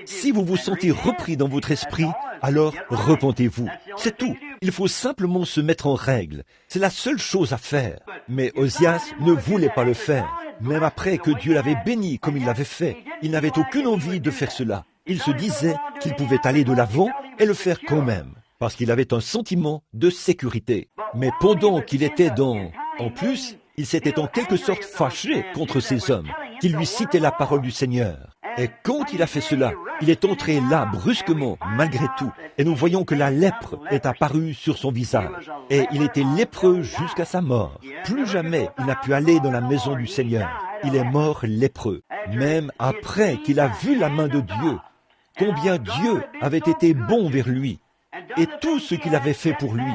si vous vous sentez repris dans votre esprit, alors repentez-vous. C'est tout. Il faut simplement se mettre en règle. C'est la seule chose à faire. Mais Osias ne voulait pas le faire. Même après que Dieu l'avait béni comme il l'avait fait, il n'avait aucune envie de faire cela. Il se disait qu'il pouvait aller de l'avant et le faire quand même, parce qu'il avait un sentiment de sécurité. Mais pendant qu'il était En plus, il s'était en quelque sorte fâché contre ces hommes, qui lui citaient la parole du Seigneur. Et quand il a fait cela, il est entré là brusquement, malgré tout, et nous voyons que la lèpre est apparue sur son visage. Et il était lépreux jusqu'à sa mort. Plus jamais il n'a pu aller dans la maison du Seigneur. Il est mort lépreux. Même après qu'il a vu la main de Dieu, combien Dieu avait été bon vers lui, et tout ce qu'il avait fait pour lui.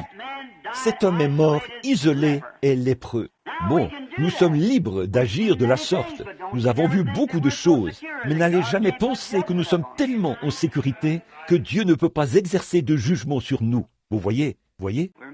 Cet homme est mort, isolé et lépreux. Bon, nous sommes libres d'agir de la sorte. Nous avons vu beaucoup de choses, mais n'allez jamais penser que nous sommes tellement en sécurité que Dieu ne peut pas exercer de jugement sur nous. Vous voyez?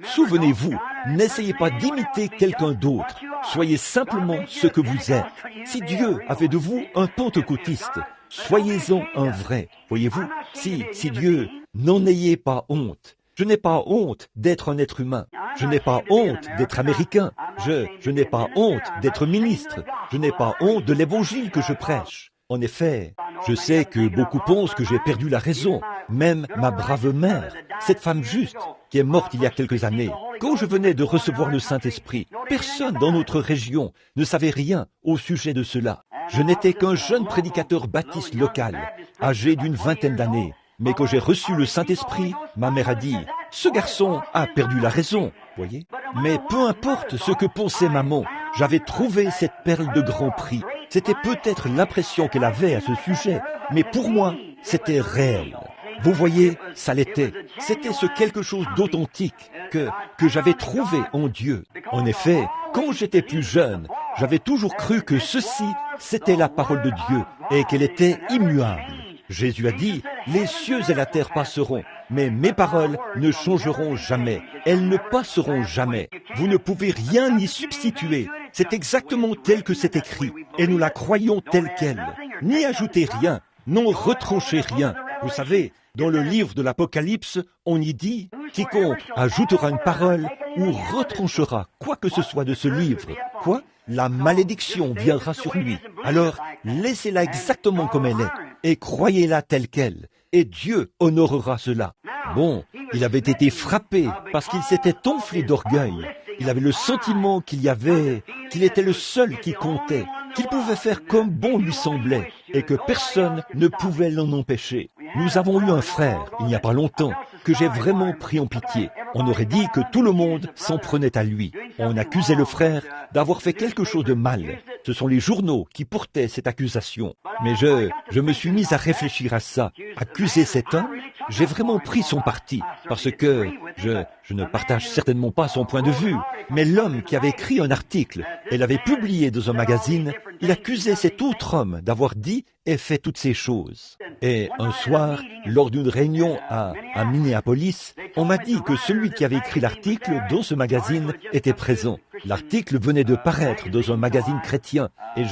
Souvenez-vous, n'essayez pas d'imiter quelqu'un d'autre. Soyez simplement ce que vous êtes. Si Dieu a fait de vous un pentecôtiste, soyez-en un vrai. Voyez-vous? Si Dieu, n'en ayez pas honte. Je n'ai pas honte d'être un être humain. Je n'ai pas honte d'être américain. Je n'ai pas honte d'être ministre. Je n'ai pas honte de l'évangile que je prêche. En effet, je sais que beaucoup pensent que j'ai perdu la raison. Même ma brave mère, cette femme juste, qui est morte il y a quelques années. Quand je venais de recevoir le Saint-Esprit, personne dans notre région ne savait rien au sujet de cela. Je n'étais qu'un jeune prédicateur baptiste local, âgé d'une vingtaine d'années. Mais quand j'ai reçu le Saint-Esprit, ma mère a dit, « Ce garçon a perdu la raison. » Voyez ? Mais peu importe ce que pensait maman, j'avais trouvé cette perle de grand prix. C'était peut-être l'impression qu'elle avait à ce sujet, mais pour moi, c'était réel. Vous voyez, ça l'était. C'était ce quelque chose d'authentique que j'avais trouvé en Dieu. En effet, quand j'étais plus jeune, j'avais toujours cru que ceci, c'était la parole de Dieu et qu'elle était immuable. Jésus a dit, « Les cieux et la terre passeront, mais mes paroles ne changeront jamais. Elles ne passeront jamais. Vous ne pouvez rien y substituer. C'est exactement tel que c'est écrit, et nous la croyons telle qu'elle. N'y ajoutez rien, non retranchez rien. » Vous savez, dans le livre de l'Apocalypse, on y dit, « Quiconque ajoutera une parole ou retranchera quoi que ce soit de ce livre, quoi ? La malédiction viendra sur lui. Alors, laissez-la exactement comme elle est, et croyez-la telle qu'elle, et Dieu honorera cela. » Bon, il avait été frappé parce qu'il s'était enflé d'orgueil. Il avait le sentiment qu'il était le seul qui comptait, qu'il pouvait faire comme bon lui semblait, et que personne ne pouvait l'en empêcher. Nous avons eu un frère, il n'y a pas longtemps, que j'ai vraiment pris en pitié. On aurait dit que tout le monde s'en prenait à lui. On accusait le frère d'avoir fait quelque chose de mal. ce sont les journaux qui portaient cette accusation. Mais je me suis mis à réfléchir à ça. Accuser cet homme, j'ai vraiment pris son parti, parce que je ne partage certainement pas son point de vue. Mais l'homme qui avait écrit un article et l'avait publié dans un magazine, il accusait cet autre homme d'avoir dit et fait toutes ces choses. Et un soir, lors d'une réunion à Minneapolis, on m'a dit que celui qui avait écrit l'article dans ce magazine était présent. L'article venait de paraître dans un magazine chrétien et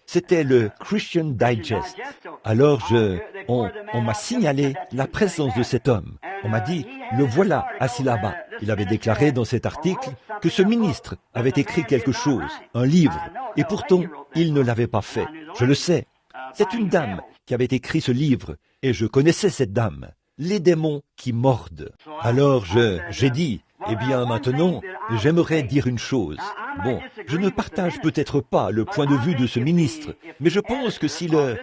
c'était le Christian Digest. Alors on m'a signalé la présence de cet homme. On m'a dit, le voilà assis là-bas. Il avait déclaré dans cet article que ce ministre avait écrit quelque chose, un livre, et pourtant il ne l'avait pas fait. Je le sais. C'est une dame qui avait écrit ce livre, et je connaissais cette dame. Les démons qui mordent. Alors j'ai dit, eh bien maintenant, j'aimerais dire une chose. Bon, je ne partage peut-être pas le point de vue de ce ministre, mais je pense que si le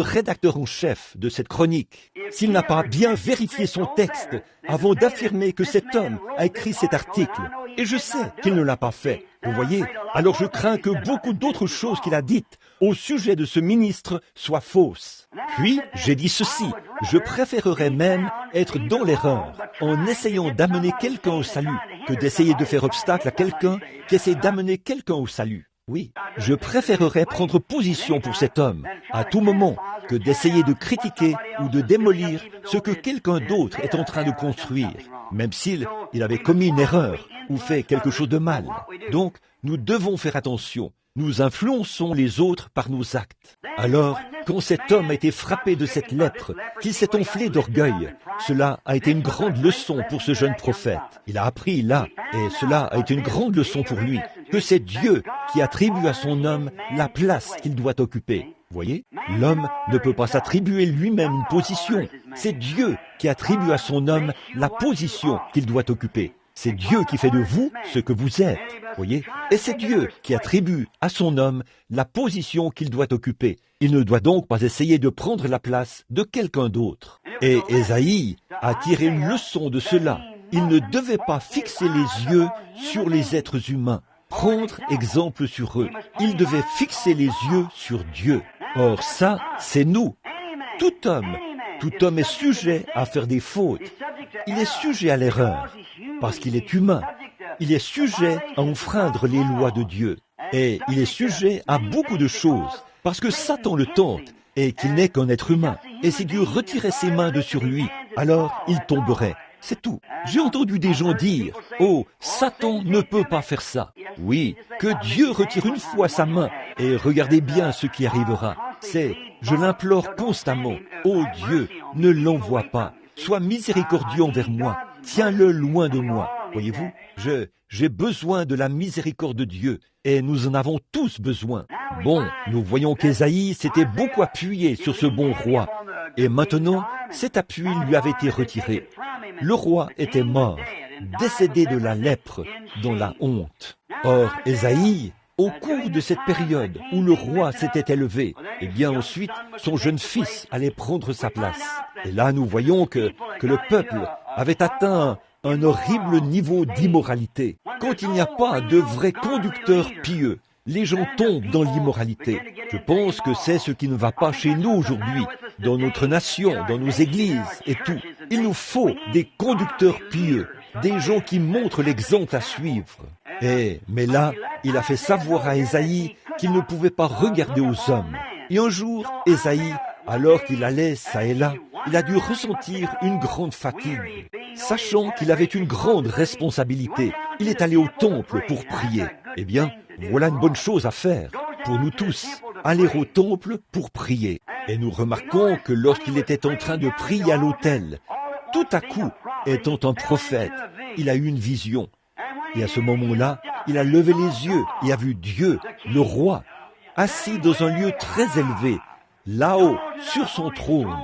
rédacteur en chef de cette chronique, s'il n'a pas bien vérifié son texte avant d'affirmer que cet homme a écrit cet article, et je sais qu'il ne l'a pas fait, vous voyez, alors je crains que beaucoup d'autres choses qu'il a dites au sujet de ce ministre soient fausses. Puis, j'ai dit ceci, je préférerais même être dans l'erreur en essayant d'amener quelqu'un au salut que d'essayer de faire obstacle à quelqu'un qui essaie d'amener quelqu'un au salut. Oui, je préférerais prendre position pour cet homme à tout moment que d'essayer de critiquer ou de démolir ce que quelqu'un d'autre est en train de construire, même s'il avait commis une erreur ou fait quelque chose de mal. Donc, nous devons faire attention. Nous influençons les autres par nos actes. Alors, quand cet homme a été frappé de cette lèpre, qu'il s'est enflé d'orgueil, cela a été une grande leçon pour ce jeune prophète. Il a appris là, et cela a été une grande leçon pour lui, que c'est Dieu qui attribue à son homme la place qu'il doit occuper. Voyez, l'homme ne peut pas s'attribuer lui-même une position. C'est Dieu qui attribue à son homme la position qu'il doit occuper. C'est Dieu qui fait de vous ce que vous êtes, voyez. Et c'est Dieu qui attribue à son homme la position qu'il doit occuper. Il ne doit donc pas essayer de prendre la place de quelqu'un d'autre. Et Ésaïe a tiré une leçon de cela. Il ne devait pas fixer les yeux sur les êtres humains, prendre exemple sur eux. Il devait fixer les yeux sur Dieu. Or ça, c'est nous. Tout homme est sujet à faire des fautes. Il est sujet à l'erreur, parce qu'il est humain. Il est sujet à enfreindre les lois de Dieu. Et il est sujet à beaucoup de choses, parce que Satan le tente, et qu'il n'est qu'un être humain. Et si Dieu retirait ses mains de sur lui, alors il tomberait. C'est tout. J'ai entendu des gens dire, « Oh, Satan ne peut pas faire ça. » Oui, que Dieu retire une fois sa main, et regardez bien ce qui arrivera. Je l'implore constamment, « Oh Dieu, ne l'envoie pas. Sois miséricordieux envers moi. Tiens-le loin de moi. » Voyez-vous, j'ai besoin de la miséricorde de Dieu, et nous en avons tous besoin. Bon, nous voyons qu'Ésaïe s'était beaucoup appuyé sur ce bon roi, et maintenant, cet appui lui avait été retiré. Le roi était mort, décédé de la lèpre, dans la honte. Or, Ésaïe, au cours de cette période où le roi s'était élevé, et bien ensuite, son jeune fils allait prendre sa place. Et là, nous voyons que le peuple avait atteint un horrible niveau d'immoralité. Quand il n'y a pas de vrais conducteurs pieux, les gens tombent dans l'immoralité. Je pense que c'est ce qui ne va pas chez nous aujourd'hui, dans notre nation, dans nos églises et tout. Il nous faut des conducteurs pieux, des gens qui montrent l'exemple à suivre. Mais là, il a fait savoir à Ésaïe qu'il ne pouvait pas regarder aux hommes. Et un jour, Ésaïe, alors qu'il allait ça et là, il a dû ressentir une grande fatigue. Sachant qu'il avait une grande responsabilité, il est allé au temple pour prier. Eh bien, voilà une bonne chose à faire pour nous tous, aller au temple pour prier. Et nous remarquons que lorsqu'il était en train de prier à l'autel, tout à coup, étant un prophète, il a eu une vision. Et à ce moment-là, il a levé les yeux et a vu Dieu, le roi, assis dans un lieu très élevé, là-haut, sur son trône.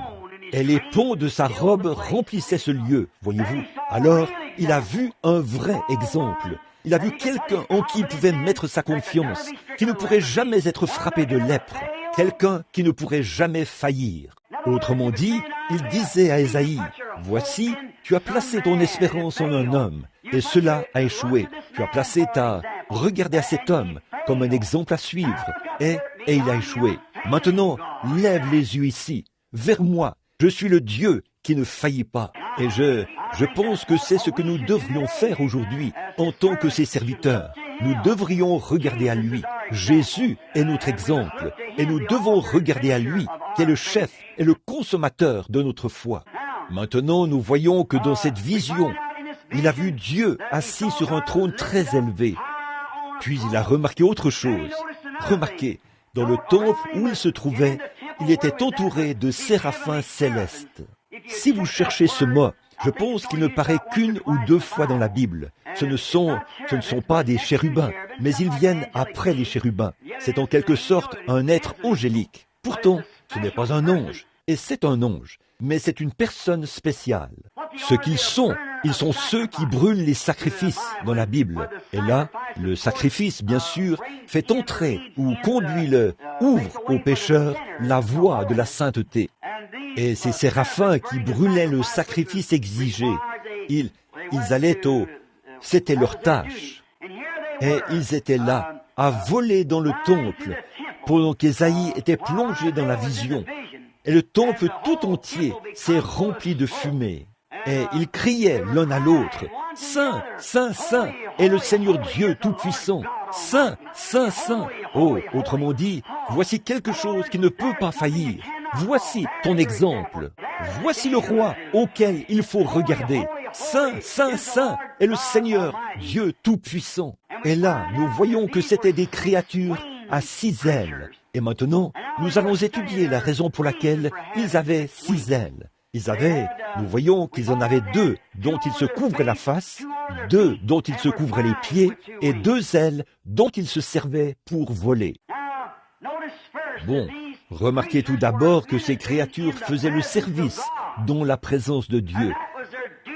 Et les pans de sa robe remplissaient ce lieu, voyez-vous. Alors, il a vu un vrai exemple. Il a vu quelqu'un en qui il pouvait mettre sa confiance, qui ne pourrait jamais être frappé de lèpre, quelqu'un qui ne pourrait jamais faillir. Autrement dit, il disait à Ésaïe, « Voici, tu as placé ton espérance en un homme, et cela a échoué. Tu as placé ta... Regardez à cet homme, comme un exemple à suivre, et il a échoué. Maintenant, lève les yeux ici, vers moi. Je suis le Dieu qui ne faillit pas. Et je pense que c'est ce que nous devrions faire aujourd'hui en tant que ses serviteurs. Nous devrions regarder à lui. Jésus est notre exemple et nous devons regarder à lui, qui est le chef et le consommateur de notre foi. Maintenant, nous voyons que dans cette vision, il a vu Dieu assis sur un trône très élevé. Puis il a remarqué autre chose. Remarquez, dans le temple où il se trouvait, il était entouré de séraphins célestes. Si vous cherchez ce mot, je pense qu'il ne paraît qu'une ou deux fois dans la Bible. Ce ne sont pas des chérubins, mais ils viennent après les chérubins. C'est en quelque sorte un être angélique. Pourtant, ce n'est pas un ange, et c'est un ange, mais c'est une personne spéciale. Ce qu'ils sont ceux qui brûlent les sacrifices dans la Bible. Et là, le sacrifice, bien sûr, fait entrer ou ouvre aux pécheurs la voie de la sainteté. Et ces séraphins qui brûlaient le sacrifice exigé, ils allaient c'était leur tâche. Et ils étaient là, à voler dans le temple, pendant qu'Ésaïe était plongé dans la vision. Et le temple tout entier s'est rempli de fumée. Et ils criaient l'un à l'autre, « Saint, Saint, Saint est le Seigneur Dieu Tout-Puissant. Saint, Saint, Saint. » Oh, autrement dit, voici quelque chose qui ne peut pas faillir. Voici ton exemple. Voici le roi auquel il faut regarder. Saint, Saint, Saint est le Seigneur Dieu Tout-Puissant. Et là, nous voyons que c'étaient des créatures à 6 ailes. Et maintenant, nous allons étudier la raison pour laquelle ils avaient 6 ailes. Nous voyons qu'ils en avaient 2 dont ils se couvraient la face, 2 dont ils se couvraient les pieds, et 2 ailes dont ils se servaient pour voler. Bon, remarquez tout d'abord que ces créatures faisaient le service dans la présence de Dieu.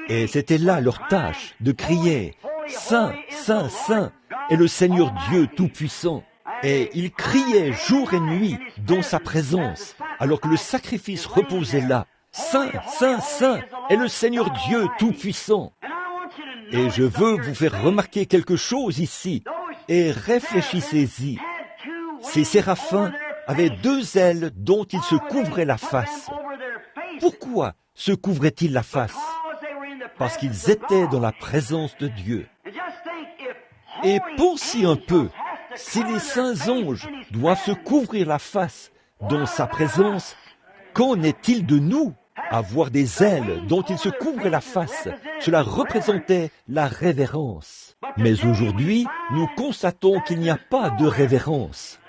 Et c'était là leur tâche, de crier « Saint, Saint, Saint est le Seigneur Dieu Tout-Puissant ». Et ils criaient jour et nuit dans sa présence, alors que le sacrifice reposait là. Saint, Saint, Saint est le Seigneur Dieu Tout-Puissant. Et je veux vous faire remarquer quelque chose ici, et réfléchissez-y. Ces séraphins avaient 2 ailes dont ils se couvraient la face. Pourquoi se couvraient-ils la face? Parce qu'ils étaient dans la présence de Dieu. Et pensez un peu, si les saints anges doivent se couvrir la face dans sa présence, qu'en est-il de nous? Avoir des ailes dont ils se couvraient la face, cela représentait la révérence. Mais aujourd'hui, nous constatons qu'il n'y a pas de révérence.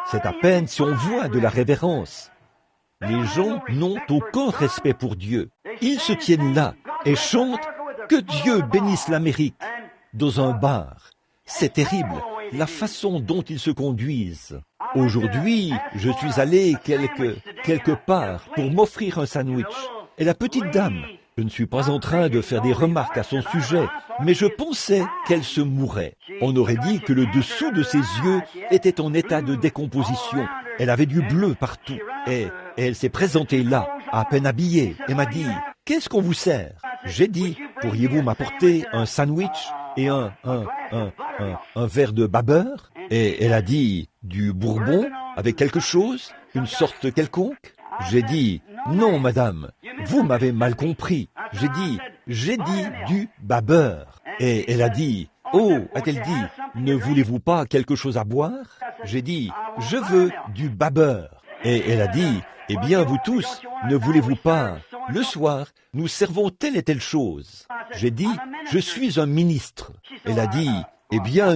C'est à peine si on voit de la révérence. Les gens n'ont aucun respect pour Dieu. Ils se tiennent là et chantent « Que Dieu bénisse l'Amérique » dans un bar. C'est terrible, la façon dont ils se conduisent. Aujourd'hui, je suis allé quelque part pour m'offrir un sandwich. Et la petite dame, je ne suis pas en train de faire des remarques à son sujet, mais je pensais qu'elle se mourait. On aurait dit que le dessous de ses yeux était en état de décomposition. Elle avait du bleu partout. Et elle s'est présentée là, à peine habillée, et m'a dit « Qu'est-ce qu'on vous sert ?» J'ai dit « Pourriez-vous m'apporter un sandwich et un verre de babeur ?» Et elle a dit « Du bourbon avec quelque chose, une sorte quelconque ?» J'ai dit « Non, madame, vous m'avez mal compris. » J'ai dit du babeur. Et elle a dit « Oh, a-t-elle dit, ne voulez-vous pas quelque chose à boire ?» J'ai dit « Je veux du babeur. » Et elle a dit « Eh bien, vous tous, ne voulez-vous pas? Le soir, nous servons telle et telle chose. » J'ai dit « Je suis un ministre. » Elle a dit « Eh bien,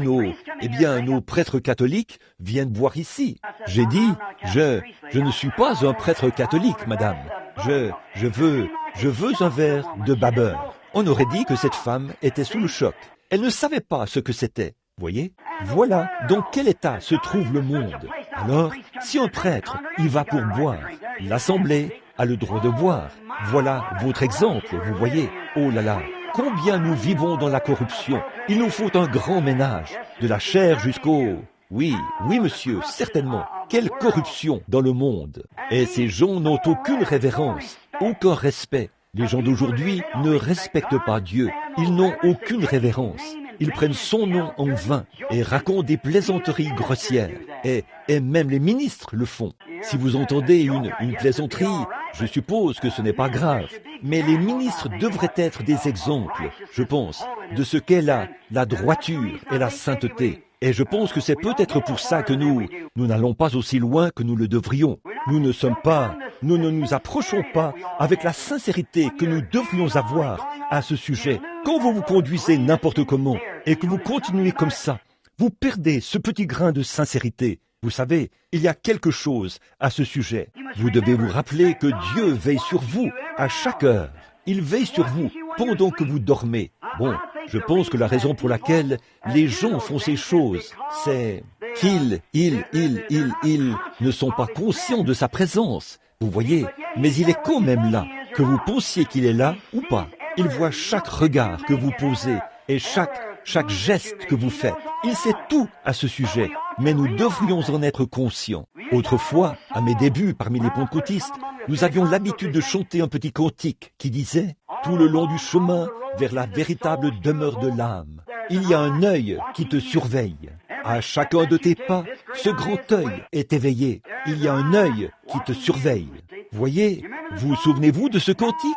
nos prêtres catholiques viennent boire ici. » J'ai dit « Je ne suis pas un prêtre catholique, madame. Je veux un verre de babeur. » On aurait dit que cette femme était sous le choc. Elle ne savait pas ce que c'était. Voyez? Voilà dans quel état se trouve le monde. Alors, si un prêtre y va pour boire, l'assemblée a le droit de boire. Voilà votre exemple, vous voyez. Oh là là, combien nous vivons dans la corruption. Il nous faut un grand ménage, de la chair jusqu'au... Oui, monsieur, certainement. Quelle corruption dans le monde. Et ces gens n'ont aucune révérence, aucun respect. Les gens d'aujourd'hui ne respectent pas Dieu. Ils n'ont aucune révérence. ils prennent son nom en vain et racontent des plaisanteries grossières. Et même les ministres le font. Si vous entendez une plaisanterie, je suppose que ce n'est pas grave. Mais les ministres devraient être des exemples, je pense, de ce qu'est la droiture et la sainteté. Et je pense que c'est peut-être pour ça que nous n'allons pas aussi loin que nous le devrions. Nous ne nous approchons pas avec la sincérité que nous devrions avoir à ce sujet. Quand vous vous conduisez n'importe comment et que vous continuez comme ça, vous perdez ce petit grain de sincérité. Vous savez, il y a quelque chose à ce sujet. Vous devez vous rappeler que Dieu veille sur vous à chaque heure. Il veille sur vous pendant que vous dormez. Bon, je pense que la raison pour laquelle les gens font ces choses, c'est qu'ils ne sont pas conscients de sa présence. Vous voyez, mais il est quand même là, que vous pensiez qu'il est là ou pas. Il voit chaque regard que vous posez et chaque geste que vous faites. Il sait tout à ce sujet, mais nous devrions en être conscients. Autrefois, à mes débuts parmi les pentecôtistes, nous avions l'habitude de chanter un petit cantique qui disait « Tout le long du chemin vers la véritable demeure de l'âme, il y a un œil qui te surveille. À chacun de tes pas, ce grand œil est éveillé. Il y a un œil qui te surveille. » Voyez, vous souvenez-vous de ce cantique?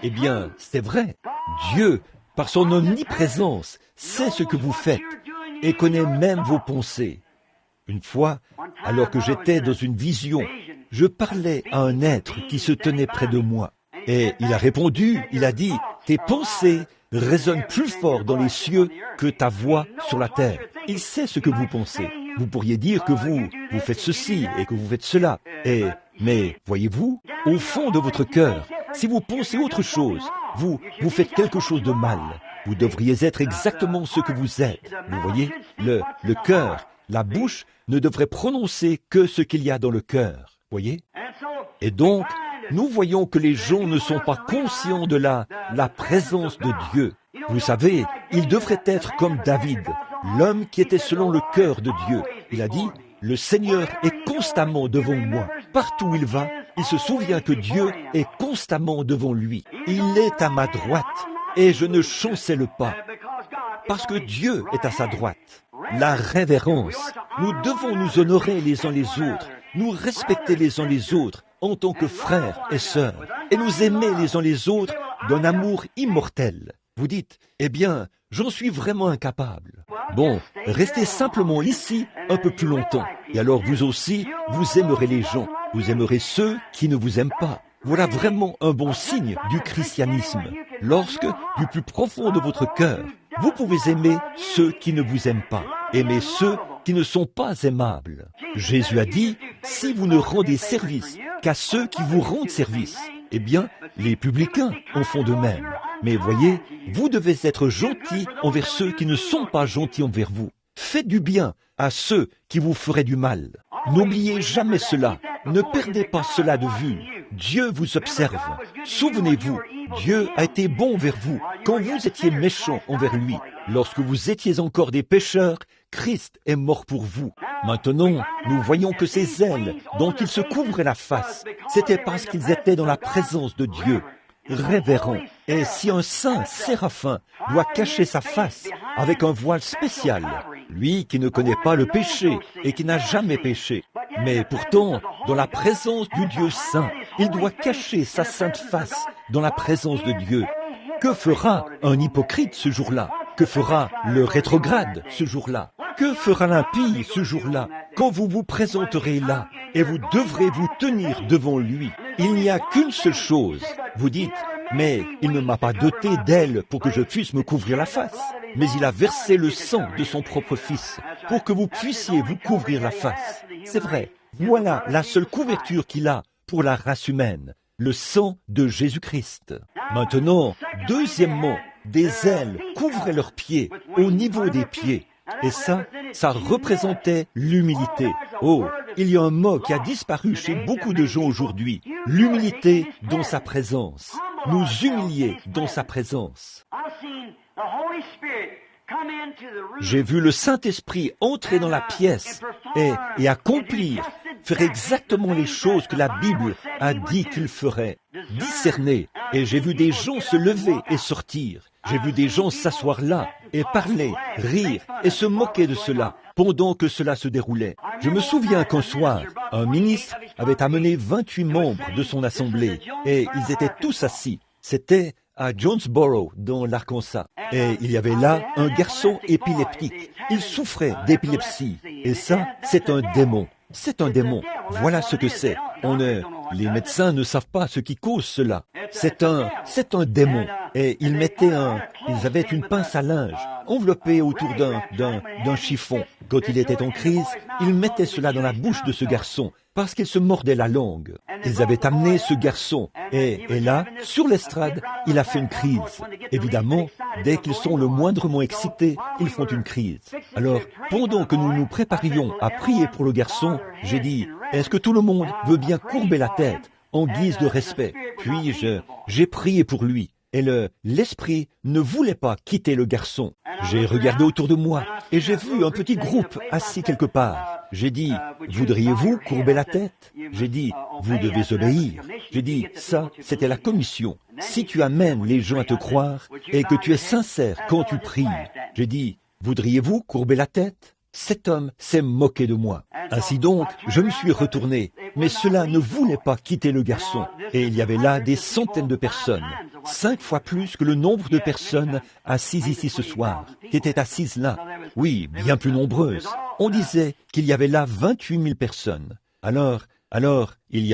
Eh bien, c'est vrai. Dieu, par son omniprésence, sait ce que vous faites et connaît même vos pensées. Une fois, alors que j'étais dans une vision, je parlais à un être qui se tenait près de moi. Et il a répondu, il a dit, « Tes pensées résonnent plus fort dans les cieux que ta voix sur la terre. » Il sait ce que vous pensez. Vous pourriez dire que vous faites ceci et que vous faites cela. Mais voyez-vous, au fond de votre cœur, si vous pensez autre chose, vous faites quelque chose de mal. Vous devriez être exactement ce que vous êtes. Vous voyez, le cœur, la bouche ne devrait prononcer que ce qu'il y a dans le cœur. Voyez? Et donc, nous voyons que les gens ne sont pas conscients de la présence de Dieu. Vous savez, ils devraient être comme David, l'homme qui était selon le cœur de Dieu. Il a dit, « Le Seigneur est constamment devant moi. Partout où il va, il se souvient que Dieu est constamment devant lui. Il est à ma droite et je ne chancelle pas. Parce que Dieu est à sa droite. » La révérence. Nous devons nous honorer les uns les autres, nous respecter les uns les autres en tant que frères et sœurs, et nous aimer les uns les autres d'un amour immortel. Vous dites, eh bien, j'en suis vraiment incapable. Bon, restez simplement ici un peu plus longtemps, et alors vous aussi, vous aimerez les gens, vous aimerez ceux qui ne vous aiment pas. Voilà vraiment un bon signe du christianisme, lorsque, du plus profond de votre cœur, vous pouvez aimer ceux qui ne vous aiment pas, aimer ceux qui ne sont pas aimables. Jésus a dit, si vous ne rendez service qu'à ceux qui vous rendent service, eh bien, les publicains en font de même. Mais voyez, vous devez être gentils envers ceux qui ne sont pas gentils envers vous. Faites du bien à ceux qui vous feraient du mal. N'oubliez jamais cela. Ne perdez pas cela de vue. Dieu vous observe. Souvenez-vous, Dieu a été bon envers vous quand vous étiez méchants envers lui. Lorsque vous étiez encore des pécheurs, Christ est mort pour vous. Maintenant, nous voyons que ces ailes dont ils se couvraient la face, c'était parce qu'ils étaient dans la présence de Dieu. Révérend. Et si un saint séraphin doit cacher sa face avec un voile spécial, lui qui ne connaît pas le péché et qui n'a jamais péché, mais pourtant, dans la présence du Dieu saint, il doit cacher sa sainte face dans la présence de Dieu. Que fera un hypocrite ce jour-là? Que fera le rétrograde ce jour-là? Que fera l'impie ce jour-là, quand vous vous présenterez là et vous devrez vous tenir devant lui? Il n'y a qu'une seule chose. Vous dites, mais il ne m'a pas doté d'ailes pour que je puisse me couvrir la face. Mais il a versé le sang de son propre fils pour que vous puissiez vous couvrir la face. C'est vrai, voilà la seule couverture qu'il a pour la race humaine, le sang de Jésus-Christ. Maintenant, deuxièmement, des ailes couvraient leurs pieds, au niveau des pieds. Et ça représentait l'humilité. Oh, il y a un mot qui a disparu chez beaucoup de gens aujourd'hui. L'humilité dans sa présence. Nous humilier dans sa présence. J'ai vu le Saint-Esprit entrer dans la pièce et accomplir, faire exactement les choses que la Bible a dit qu'il ferait. Discerner. Et j'ai vu des gens se lever et sortir. J'ai vu des gens s'asseoir là et parler, rire et se moquer de cela pendant que cela se déroulait. Je me souviens qu'un soir, un ministre avait amené 28 membres de son assemblée et ils étaient tous assis. C'était à Jonesboro, dans l'Arkansas. Et il y avait là un garçon épileptique. Il souffrait d'épilepsie. Et ça, c'est un démon. C'est un démon. Voilà ce que c'est. Les médecins ne savent pas ce qui cause cela. C'est un démon. Et ils avaient une pince à linge enveloppée autour d'un chiffon. Quand il était en crise, ils mettaient cela dans la bouche de ce garçon parce qu'il se mordait la langue. Ils avaient amené ce garçon et là, sur l'estrade, il a fait une crise. Évidemment, dès qu'ils sont le moindrement excités, ils font une crise. Alors, pendant que nous nous préparions à prier pour le garçon, j'ai dit, est-ce que tout le monde veut bien courber la tête en guise de respect? Puis j'ai prié pour lui. Et l'esprit ne voulait pas quitter le garçon. J'ai regardé autour de moi et j'ai vu un petit groupe assis quelque part. J'ai dit, voudriez-vous courber la tête? J'ai dit, vous devez obéir. J'ai dit, ça, c'était la commission. Si tu amènes les gens à te croire et que tu es sincère quand tu pries, j'ai dit, voudriez-vous courber la tête? Cet homme s'est moqué de moi. Ainsi donc, je me suis retourné, mais cela ne voulait pas quitter le garçon. Et il y avait là des centaines de personnes, 5 fois plus que le nombre de personnes assises ici ce soir, qui étaient assises là. Oui, bien plus nombreuses. On disait qu'il y avait là 28 000 personnes. Alors, ils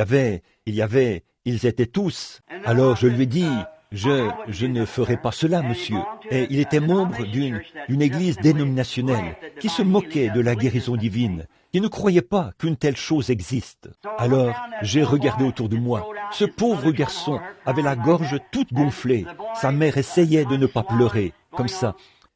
étaient tous. Alors je lui ai dit, je ne ferai pas cela, monsieur. Et il était membre d'une église dénominationnelle qui se moquait de la guérison divine, qui ne croyait pas qu'une telle chose existe. Alors, j'ai regardé autour de moi. Ce pauvre garçon avait la gorge toute gonflée. Sa mère essayait de ne pas pleurer, comme ça.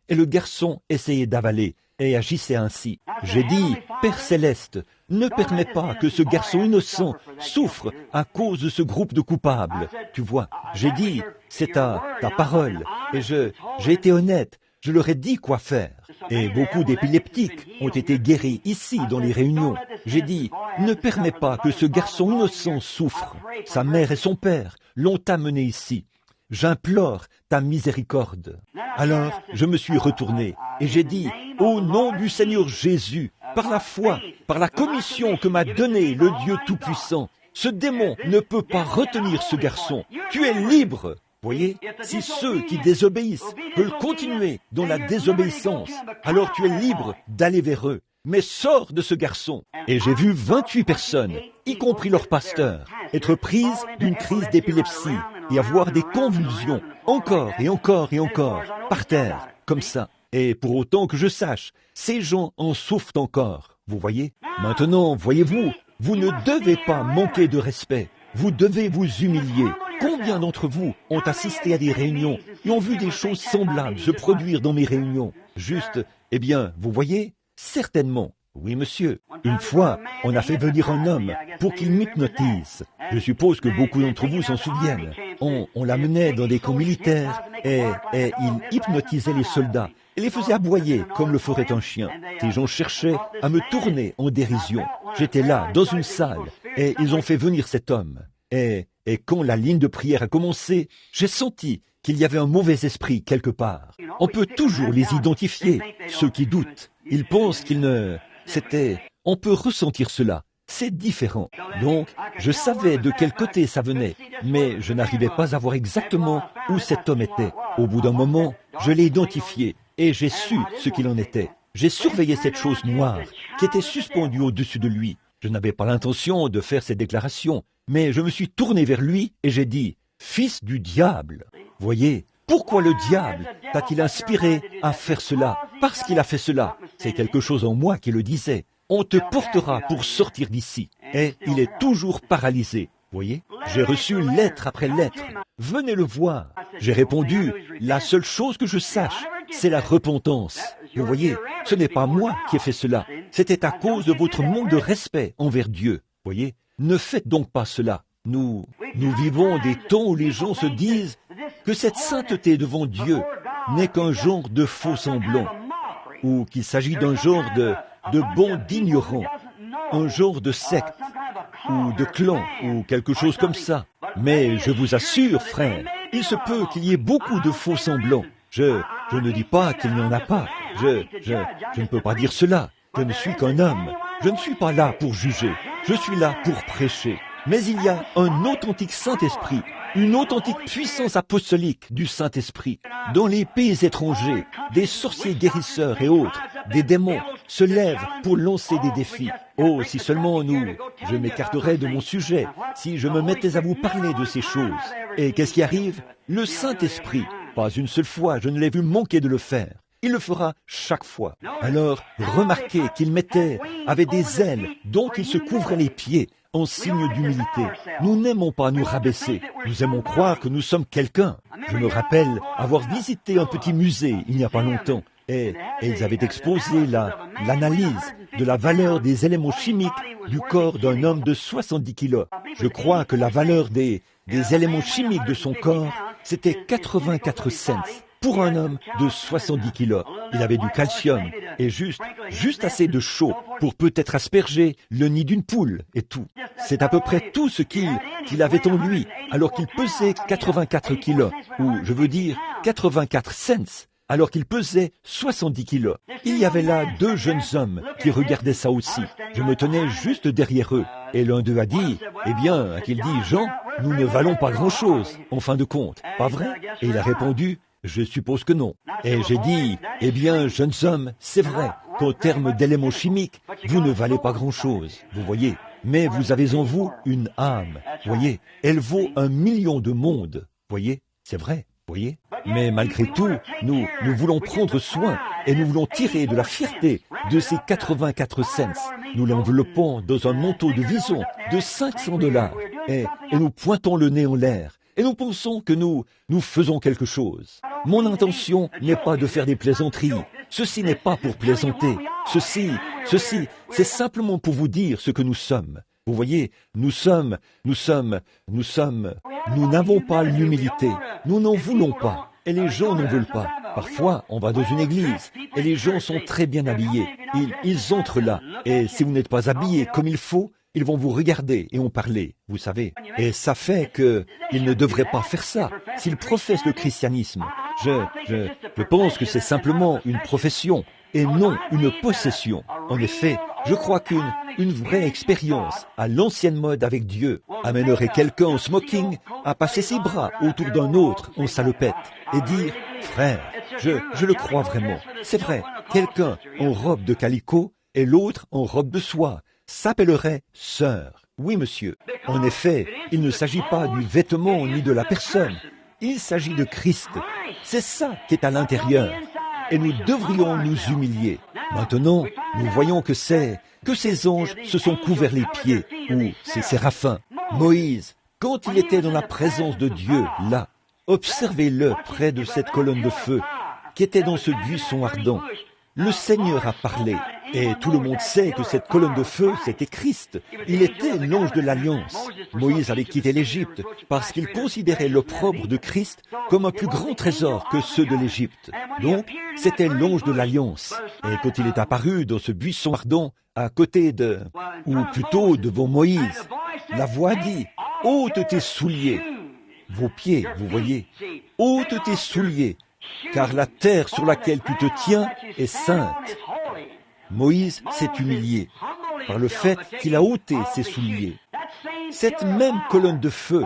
Et le garçon essayait d'avaler et agissait ainsi. J'ai dit, Père Céleste, ne permets pas que ce garçon innocent souffre à cause de ce groupe de coupables. Tu vois, j'ai dit, c'est ta parole. Et j'ai été honnête, je leur ai dit quoi faire. Et beaucoup d'épileptiques ont été guéris ici dans les réunions. J'ai dit, ne permets pas que ce garçon innocent souffre. Sa mère et son père l'ont amené ici. J'implore ta miséricorde. Alors, je me suis retourné et j'ai dit, au nom du Seigneur Jésus, par la foi, par la commission que m'a donnée le Dieu Tout-Puissant, ce démon ne peut pas retenir ce garçon. Tu es libre. Voyez, si ceux qui désobéissent veulent continuer dans la désobéissance, alors tu es libre d'aller vers eux. Mais sors de ce garçon. Et j'ai vu 28 personnes, y compris leur pasteur, être prises d'une crise d'épilepsie et avoir des convulsions, encore et encore et encore, par terre, comme ça. Et pour autant que je sache, ces gens en souffrent encore. Vous voyez? Maintenant, voyez-vous, vous ne devez pas manquer de respect. Vous devez vous humilier. Combien d'entre vous ont assisté à des réunions et ont vu des choses semblables se produire dans mes réunions? Juste, eh bien, vous voyez? Certainement. Oui, monsieur. Une fois, on a fait venir un homme pour qu'il m'hypnotise. Je suppose que beaucoup d'entre vous s'en souviennent. On l'amenait dans des camps militaires et il hypnotisait les soldats et les faisait aboyer comme le ferait un chien. Ces gens cherchaient à me tourner en dérision. J'étais là, dans une salle, et ils ont fait venir cet homme. Et quand la ligne de prière a commencé, j'ai senti qu'il y avait un mauvais esprit quelque part. On peut toujours les identifier, ceux qui doutent. Ils pensent qu'ils ne... On peut ressentir cela. C'est différent. Donc, je savais de quel côté ça venait, mais je n'arrivais pas à voir exactement où cet homme était. Au bout d'un moment, je l'ai identifié et j'ai su ce qu'il en était. J'ai surveillé cette chose noire qui était suspendue au-dessus de lui. Je n'avais pas l'intention de faire cette déclaration, mais je me suis tourné vers lui et j'ai dit « Fils du diable !» Voyez, pourquoi le diable t'a-t-il inspiré à faire cela? Parce qu'il a fait cela. C'est quelque chose en moi qui le disait. On te portera pour sortir d'ici. Et il est toujours paralysé. Voyez, j'ai reçu lettre après lettre. Venez le voir. J'ai répondu, la seule chose que je sache, c'est la repentance. Vous voyez, ce n'est pas moi qui ai fait cela. C'était à cause de votre manque de respect envers Dieu. Voyez, ne faites donc pas cela. Nous vivons des temps où les gens se disent que cette sainteté devant Dieu n'est qu'un genre de faux semblant, ou qu'il s'agit d'un genre de bons d'ignorants, un genre de secte, ou de clan, ou quelque chose comme ça. Mais je vous assure, frère, il se peut qu'il y ait beaucoup de faux semblants. Je ne dis pas qu'il n'y en a pas. Je ne peux pas dire cela. Je ne suis qu'un homme. Je ne suis pas là pour juger. Je suis là pour prêcher. Mais il y a un authentique Saint-Esprit, une authentique puissance apostolique du Saint-Esprit. Dans les pays étrangers, des sorciers guérisseurs et autres, des démons se lèvent pour lancer des défis. Oh, si seulement je m'écarterais de mon sujet, si je me mettais à vous parler de ces choses. Et qu'est-ce qui arrive? Le Saint-Esprit, pas une seule fois, je ne l'ai vu manquer de le faire. Il le fera chaque fois. Alors, remarquez qu'il avait des ailes dont il se couvrait les pieds en signe d'humilité. Nous n'aimons pas nous rabaisser. Nous aimons croire que nous sommes quelqu'un. Je me rappelle avoir visité un petit musée il n'y a pas longtemps. Et ils avaient exposé l'analyse de la valeur des éléments chimiques du corps d'un homme de 70 kilos. Je crois que la valeur des éléments chimiques de son corps, c'était 84 cents. Pour un homme de 70 kilos, il avait du calcium et juste assez de chaud pour peut-être asperger le nid d'une poule et tout. C'est à peu près tout ce qu'il avait en lui, alors qu'il pesait 84 kilos, ou je veux dire 84 cents, alors qu'il pesait 70 kilos. Il y avait là deux jeunes hommes qui regardaient ça aussi. Je me tenais juste derrière eux, et l'un d'eux a dit, eh bien, a-t-il dit, Jean, nous ne valons pas grand-chose, en fin de compte, pas vrai? Et il a répondu, je suppose que non. Et j'ai dit, eh bien, jeunes hommes, c'est vrai qu'en termes d'éléments chimiques, vous ne valez pas grand-chose, vous voyez. Mais vous avez en vous une âme, voyez. Elle vaut 1 million de mondes, voyez. C'est vrai, voyez. Mais malgré tout, nous voulons prendre soin et nous voulons tirer de la fierté de ces 84 cents. Nous l'enveloppons dans un manteau de vison de $500 et nous pointons le nez en l'air. Et nous pensons que nous faisons quelque chose. Mon intention n'est pas de faire des plaisanteries. Ceci n'est pas pour plaisanter. Ceci, c'est simplement pour vous dire ce que nous sommes. Vous voyez, nous n'avons pas l'humilité. Nous n'en voulons pas. Et les gens n'en veulent pas. Parfois, on va dans une église et les gens sont très bien habillés. Ils entrent là. Et si vous n'êtes pas habillés comme il faut, ils vont vous regarder et en parler, vous savez. Et ça fait qu'ils ne devraient pas faire ça. S'ils professent le christianisme, je pense que c'est simplement une profession et non une possession. En effet, je crois qu'une vraie expérience à l'ancienne mode avec Dieu amènerait quelqu'un en smoking à passer ses bras autour d'un autre en salopette et dire « Frère, je le crois vraiment. C'est vrai, quelqu'un en robe de calicot et l'autre en robe de soie. S'appellerait sœur. Oui, monsieur. En effet, il ne s'agit pas du vêtement ni de la personne. Il s'agit de Christ. C'est ça qui est à l'intérieur. Et nous devrions nous humilier. Maintenant, nous voyons que ces anges se sont couverts les pieds, ou ces séraphins. Moïse, quand il était dans la présence de Dieu, là, observez-le près de cette colonne de feu, qui était dans ce buisson ardent. Le Seigneur a parlé, et tout le monde sait que cette colonne de feu, c'était Christ. Il était l'ange de l'Alliance. Moïse avait quitté l'Égypte parce qu'il considérait l'opprobre de Christ comme un plus grand trésor que ceux de l'Égypte. Donc, c'était l'ange de l'Alliance. Et quand il est apparu dans ce buisson ardent, à côté ou plutôt devant Moïse, la voix dit, « Ôte tes souliers !» Vos pieds, vous voyez, « Ôte tes souliers !» car la terre sur laquelle tu te tiens est sainte. Moïse s'est humilié par le fait qu'il a ôté ses souliers. Cette même colonne de feu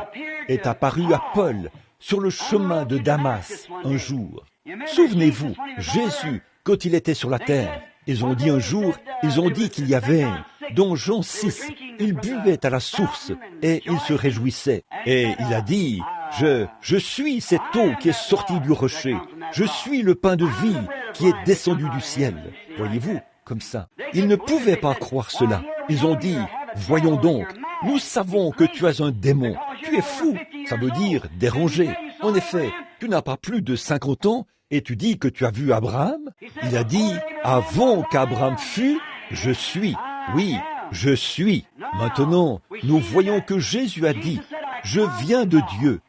est apparue à Paul sur le chemin de Damas un jour. Souvenez-vous, Jésus, quand il était sur la terre, ils ont dit qu'il y avait, dans Jean 6, il buvait à la source et il se réjouissait. Et il a dit, je suis cette eau qui est sortie du rocher. Je suis le pain de vie qui est descendu du ciel. Voyez-vous, comme ça. Ils ne pouvaient pas croire cela. Ils ont dit, voyons donc, nous savons que tu as un démon. Tu es fou. Ça veut dire dérangé. En effet, tu n'as pas plus de 50 ans et tu dis que tu as vu Abraham. Il a dit, avant qu'Abraham fût, je suis. Oui, je suis. Maintenant, nous voyons que Jésus a dit, je viens de Dieu.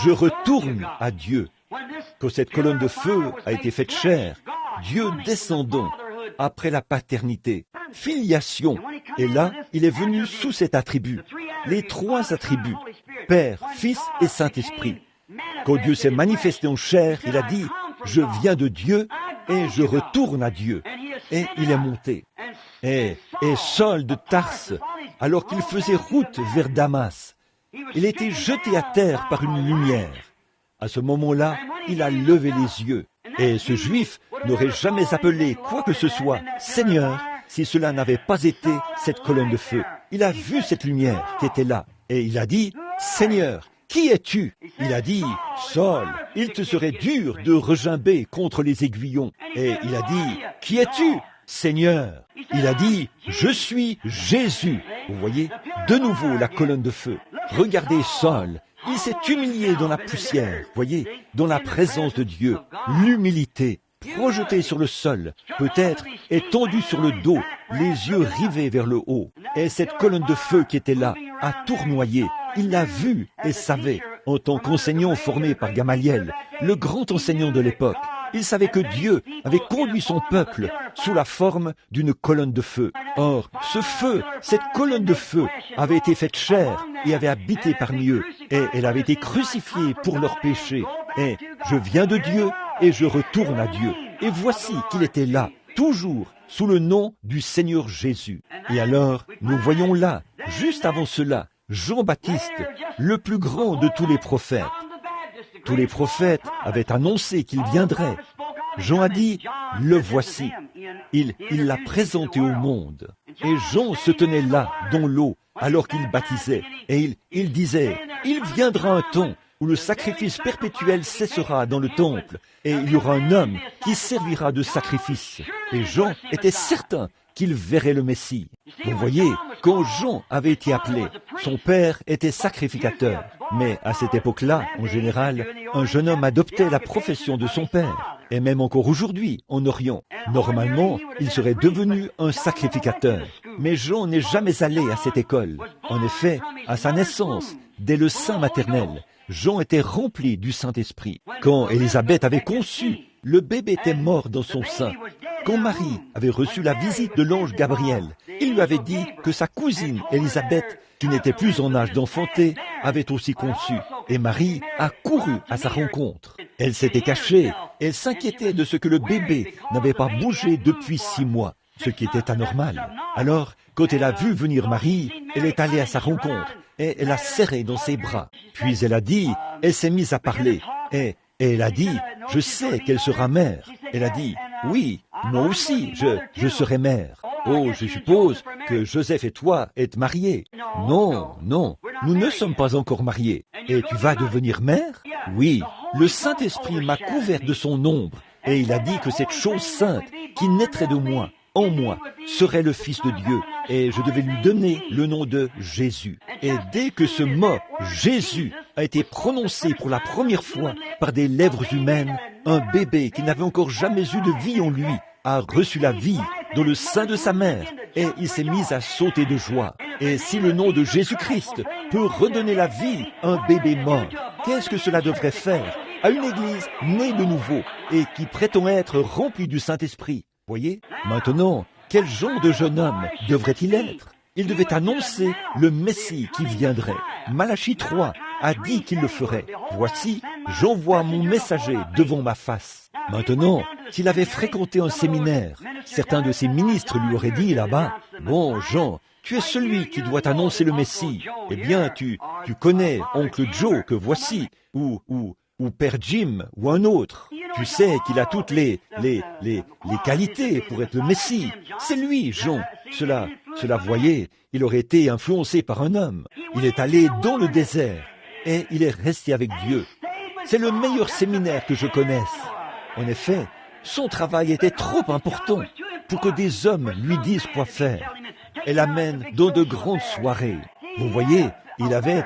Je retourne à Dieu. Quand cette colonne de feu a été faite chair, Dieu descendant après la paternité, filiation, et là, il est venu sous cet attribut, les 3 attributs, Père, Fils et Saint-Esprit. Quand Dieu s'est manifesté en chair, il a dit, je viens de Dieu et je retourne à Dieu. Et il est monté. Et Saul de Tarse, alors qu'il faisait route vers Damas, il a été jeté à terre par une lumière. À ce moment-là, il a levé les yeux. Et ce Juif n'aurait jamais appelé quoi que ce soit Seigneur si cela n'avait pas été cette colonne de feu. Il a vu cette lumière qui était là. Et il a dit, Seigneur, qui es-tu? Il a dit, Saul, il te serait dur de regimber contre les aiguillons. Et il a dit, qui es-tu? Seigneur. Il a dit, je suis Jésus. Vous voyez, de nouveau la colonne de feu. Regardez Saul, il s'est humilié dans la poussière, voyez, dans la présence de Dieu. L'humilité, projeté sur le sol, peut-être étendu sur le dos, les yeux rivés vers le haut. Et cette colonne de feu qui était là, a tournoyé. Il l'a vu et savait, en tant qu'enseignant formé par Gamaliel, le grand enseignant de l'époque. Il savait que Dieu avait conduit son peuple sous la forme d'une colonne de feu. Or, ce feu, cette colonne de feu, avait été faite chair et avait habité parmi eux. Et elle avait été crucifiée pour leurs péchés. Et je viens de Dieu et je retourne à Dieu. Et voici qu'il était là, toujours sous le nom du Seigneur Jésus. Et alors, nous voyons là, juste avant cela, Jean-Baptiste, le plus grand de tous les prophètes. Tous les prophètes avaient annoncé qu'il viendrait. Jean a dit, le voici. Il l'a présenté au monde. Et Jean se tenait là, dans l'eau, alors qu'il baptisait. Et il disait, il viendra un temps où le sacrifice perpétuel cessera dans le temple, et il y aura un homme qui servira de sacrifice. Et Jean était certain qu'il verrait le Messie. Vous voyez, quand Jean avait été appelé, son père était sacrificateur. Mais à cette époque-là, en général, un jeune homme adoptait la profession de son père. Et même encore aujourd'hui, en Orient, normalement, il serait devenu un sacrificateur. Mais Jean n'est jamais allé à cette école. En effet, à sa naissance, dès le sein maternel, Jean était rempli du Saint-Esprit. Quand Élisabeth avait conçu, le bébé était mort dans son sein. Quand Marie avait reçu la visite de l'ange Gabriel, il lui avait dit que sa cousine Élisabeth, qui n'était plus en âge d'enfanter, avait aussi conçu. Et Marie a couru à sa rencontre. Elle s'était cachée. Elle s'inquiétait de ce que le bébé n'avait pas bougé depuis 6 mois, ce qui était anormal. Alors, quand elle a vu venir Marie, elle est allée à sa rencontre et elle l'a serré dans ses bras. Puis elle a dit, elle s'est mise à parler et elle a dit, je sais qu'elle sera mère. Elle a dit, oui, moi aussi, je serai mère. Oh, je suppose que Joseph et toi êtes mariés. Non, non, nous ne sommes pas encore mariés. Et tu vas devenir mère? Oui, le Saint-Esprit m'a couvert de son ombre, et il a dit que cette chose sainte qui naîtrait de moi, en moi, serait le Fils de Dieu, et je devais lui donner le nom de Jésus. Et dès que ce mot Jésus a été prononcé pour la première fois par des lèvres humaines, un bébé qui n'avait encore jamais eu de vie en lui a reçu la vie dans le sein de sa mère, et il s'est mis à sauter de joie. Et si le nom de Jésus-Christ peut redonner la vie à un bébé mort, qu'est-ce que cela devrait faire à une église née de nouveau et qui prétend être remplie du Saint-Esprit? Voyez, maintenant, quel genre de jeune homme devrait-il être? Il devait annoncer le Messie qui viendrait. Malachie 3 a dit qu'il le ferait. Voici, j'envoie mon messager devant ma face. Maintenant, s'il avait fréquenté un séminaire, certains de ses ministres lui auraient dit là-bas, bon, Jean, tu es celui qui doit annoncer le Messie. Eh bien, tu connais oncle Joe que voici, ou Père Jim, ou un autre. Tu sais qu'il a toutes les qualités pour être le Messie. C'est lui, Jean. Cela, voyez, il aurait été influencé par un homme. Il est allé dans le désert et il est resté avec Dieu. C'est le meilleur séminaire que je connaisse. En effet, son travail était trop important pour que des hommes lui disent quoi faire. Elle l'amène dans de grandes soirées. Vous voyez, il avait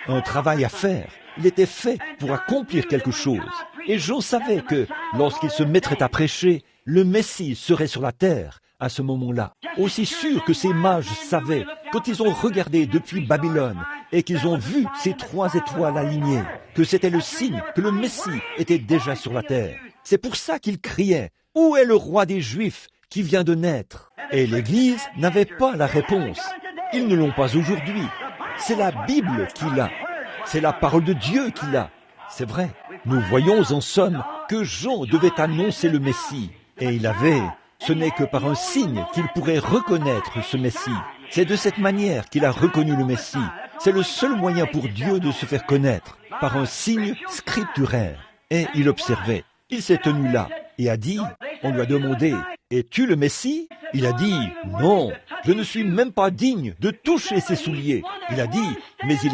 un travail à faire. Il était fait pour accomplir quelque chose. Et Jean savait que, lorsqu'il se mettrait à prêcher, le Messie serait sur la terre à ce moment-là. Aussi sûr que ces mages savaient, quand ils ont regardé depuis Babylone et qu'ils ont vu ces 3 étoiles alignées, que c'était le signe que le Messie était déjà sur la terre. C'est pour ça qu'ils criaient « Où est le roi des Juifs qui vient de naître ?» Et l'Église n'avait pas la réponse. Ils ne l'ont pas aujourd'hui. C'est la Bible qui l'a. C'est la parole de Dieu qui l'a. C'est vrai. Nous voyons en somme que Jean devait annoncer le Messie. Et ce n'est que par un signe qu'il pourrait reconnaître ce Messie. C'est de cette manière qu'il a reconnu le Messie. C'est le seul moyen pour Dieu de se faire connaître, par un signe scripturaire. Et il observait. Il s'est tenu là et a dit, on lui a demandé, es-tu le Messie? Il a dit, non, je ne suis même pas digne de toucher ses souliers. Il a dit, mais il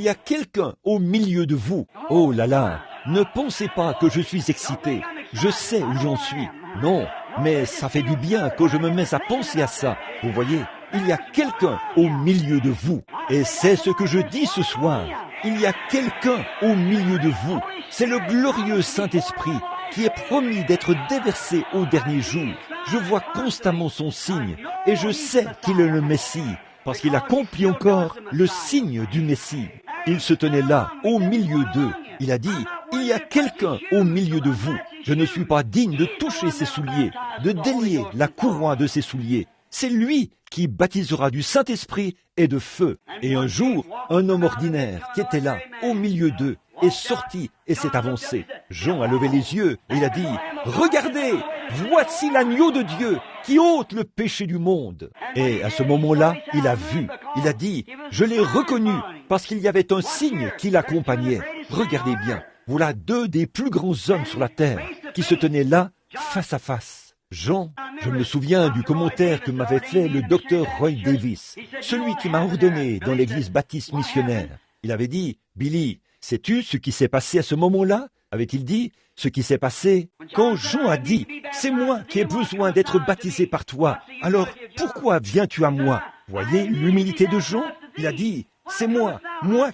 y a quelqu'un au milieu de vous. Oh là là, ne pensez pas que je suis excité. Je sais où j'en suis. Non, mais ça fait du bien que je me mette à penser à ça. Vous voyez, il y a quelqu'un au milieu de vous. Et c'est ce que je dis ce soir. Il y a quelqu'un au milieu de vous. C'est le glorieux Saint-Esprit qui est promis d'être déversé au dernier jour. Je vois constamment son signe et je sais qu'il est le Messie parce qu'il accomplit encore le signe du Messie. Il se tenait là, au milieu d'eux. Il a dit, il y a quelqu'un au milieu de vous. Je ne suis pas digne de toucher ses souliers, de délier la courroie de ses souliers. C'est lui qui baptisera du Saint-Esprit et de feu. Et un jour, un homme ordinaire qui était là, au milieu d'eux, est sorti et s'est avancé. Jean a levé les yeux et il a dit, « Regardez, voici l'agneau de Dieu qui ôte le péché du monde. » Et à ce moment-là, il a vu, il a dit, « Je l'ai reconnu parce qu'il y avait un signe qui l'accompagnait. » Regardez bien, voilà deux des plus grands hommes sur la terre qui se tenaient là, face à face. Jean, je me souviens du commentaire que m'avait fait le docteur Roy Davis, celui qui m'a ordonné dans l'église baptiste missionnaire. Il avait dit, « Billy, sais-tu ce qui s'est passé à ce moment-là » avait-il dit, ce qui s'est passé quand Jean a dit, « C'est moi qui ai besoin d'être baptisé par toi, alors pourquoi viens-tu à moi » Voyez l'humilité de Jean. Il a dit, « C'est moi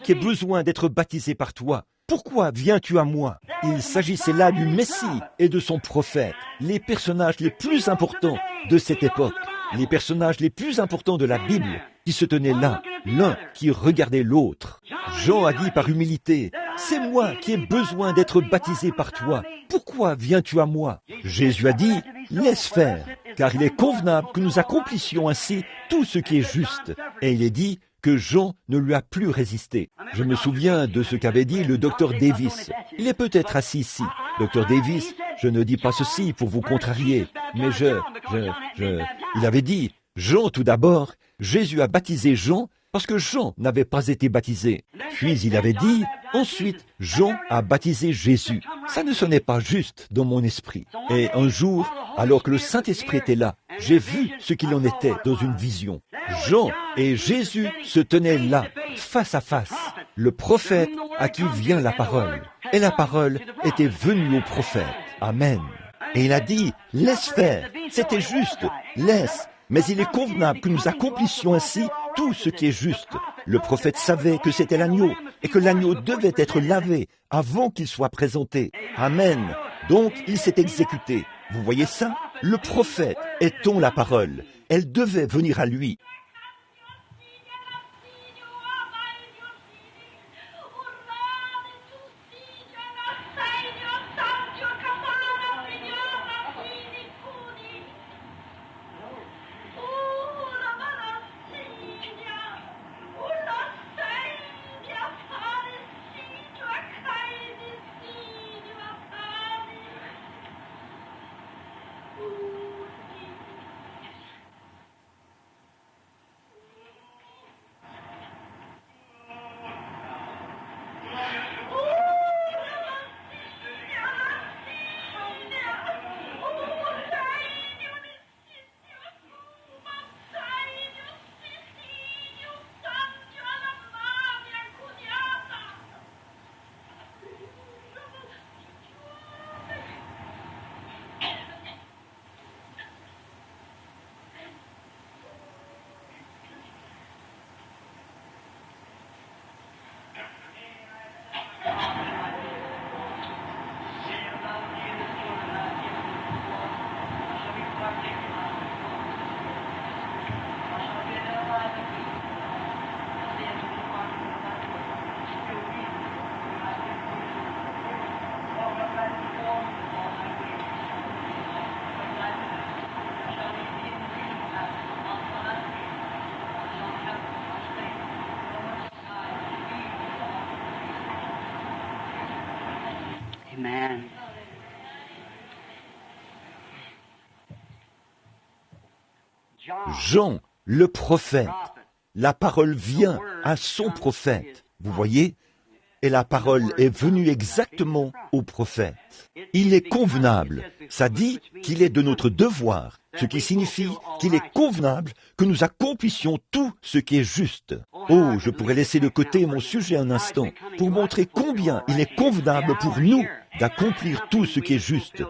qui ai besoin d'être baptisé par toi. Pourquoi viens-tu à moi » Il s'agissait là du Messie et de son prophète, les personnages les plus importants de cette époque, les personnages les plus importants de la Bible qui se tenaient là, l'un qui regardait l'autre. Jean a dit par humilité, « C'est moi qui ai besoin d'être baptisé par toi. Pourquoi viens-tu à moi » Jésus a dit, « Laisse faire, car il est convenable que nous accomplissions ainsi tout ce qui est juste. » Et il est dit que Jean ne lui a plus résisté. Je me souviens de ce qu'avait dit le docteur Davis. Il est peut-être assis ici. Docteur Davis, je ne dis pas ceci pour vous contrarier, mais il avait dit, Jean tout d'abord, Jésus a baptisé Jean parce que Jean n'avait pas été baptisé. Puis il avait dit, ensuite, Jean a baptisé Jésus. Ça ne sonnait pas juste dans mon esprit. Et un jour, alors que le Saint-Esprit était là, j'ai vu ce qu'il en était dans une vision. Jean et Jésus se tenaient là, face à face, le prophète à qui vient la parole. Et la parole était venue au prophète. Amen. Et il a dit, laisse faire, c'était juste, laisse. Mais il est convenable que nous accomplissions ainsi tout ce qui est juste. Le prophète savait que c'était l'agneau et que l'agneau devait être lavé avant qu'il soit présenté. Amen. Donc, il s'est exécuté. Vous voyez ça? Le prophète est-on la parole. Elle devait venir à lui. Jean, le prophète. La parole vient à son prophète. Vous voyez? Et la parole est venue exactement au prophète. Il est convenable. Ça dit qu'il est de notre devoir, ce qui signifie qu'il est convenable que nous accomplissions tout ce qui est juste. Oh, je pourrais laisser de côté mon sujet un instant pour montrer combien il est convenable pour nous d'accomplir tout ce qui est juste.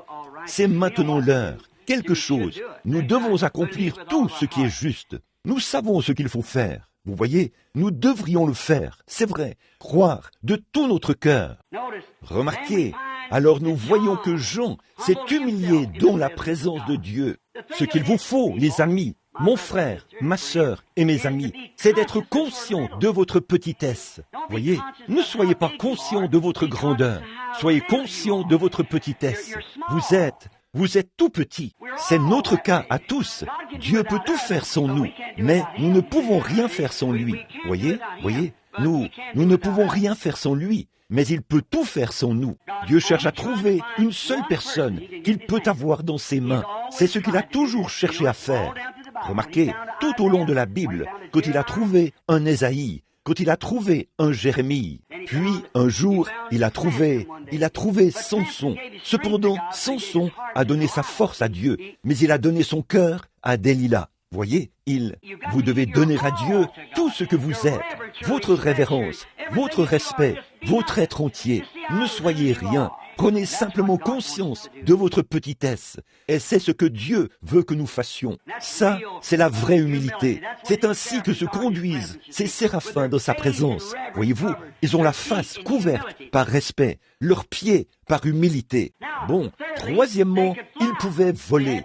C'est maintenant l'heure. Quelque chose. Nous devons accomplir tout ce qui est juste. Nous savons ce qu'il faut faire. Vous voyez, nous devrions le faire, c'est vrai, croire de tout notre cœur. Remarquez, alors nous voyons que Jean s'est humilié dans la présence de Dieu. Ce qu'il vous faut, les amis, mon frère, ma sœur et mes amis, c'est d'être conscient de votre petitesse. Voyez, ne soyez pas conscient de votre grandeur, soyez conscient de votre petitesse. Vous êtes tout petit. C'est notre cas à tous. Dieu peut tout faire sans nous, mais nous ne pouvons rien faire sans lui. Voyez, nous ne pouvons rien faire sans lui, mais il peut tout faire sans nous. Dieu cherche à trouver une seule personne qu'il peut avoir dans ses mains. C'est ce qu'il a toujours cherché à faire. Remarquez, tout au long de la Bible, quand il a trouvé un Ésaïe, quand il a trouvé un Jérémie, puis un jour, il a trouvé Samson. Cependant, Samson a donné sa force à Dieu, mais il a donné son cœur à Delilah. Voyez, vous devez donner à Dieu tout ce que vous êtes, votre révérence, votre respect, votre être entier. Ne soyez rien. Prenez simplement conscience de votre petitesse. Et c'est ce que Dieu veut que nous fassions. Ça, c'est la vraie humilité. C'est ainsi que se conduisent ces séraphins dans sa présence. Voyez-vous, ils ont la face couverte par respect, leurs pieds par humilité. Bon, troisièmement, ils pouvaient voler.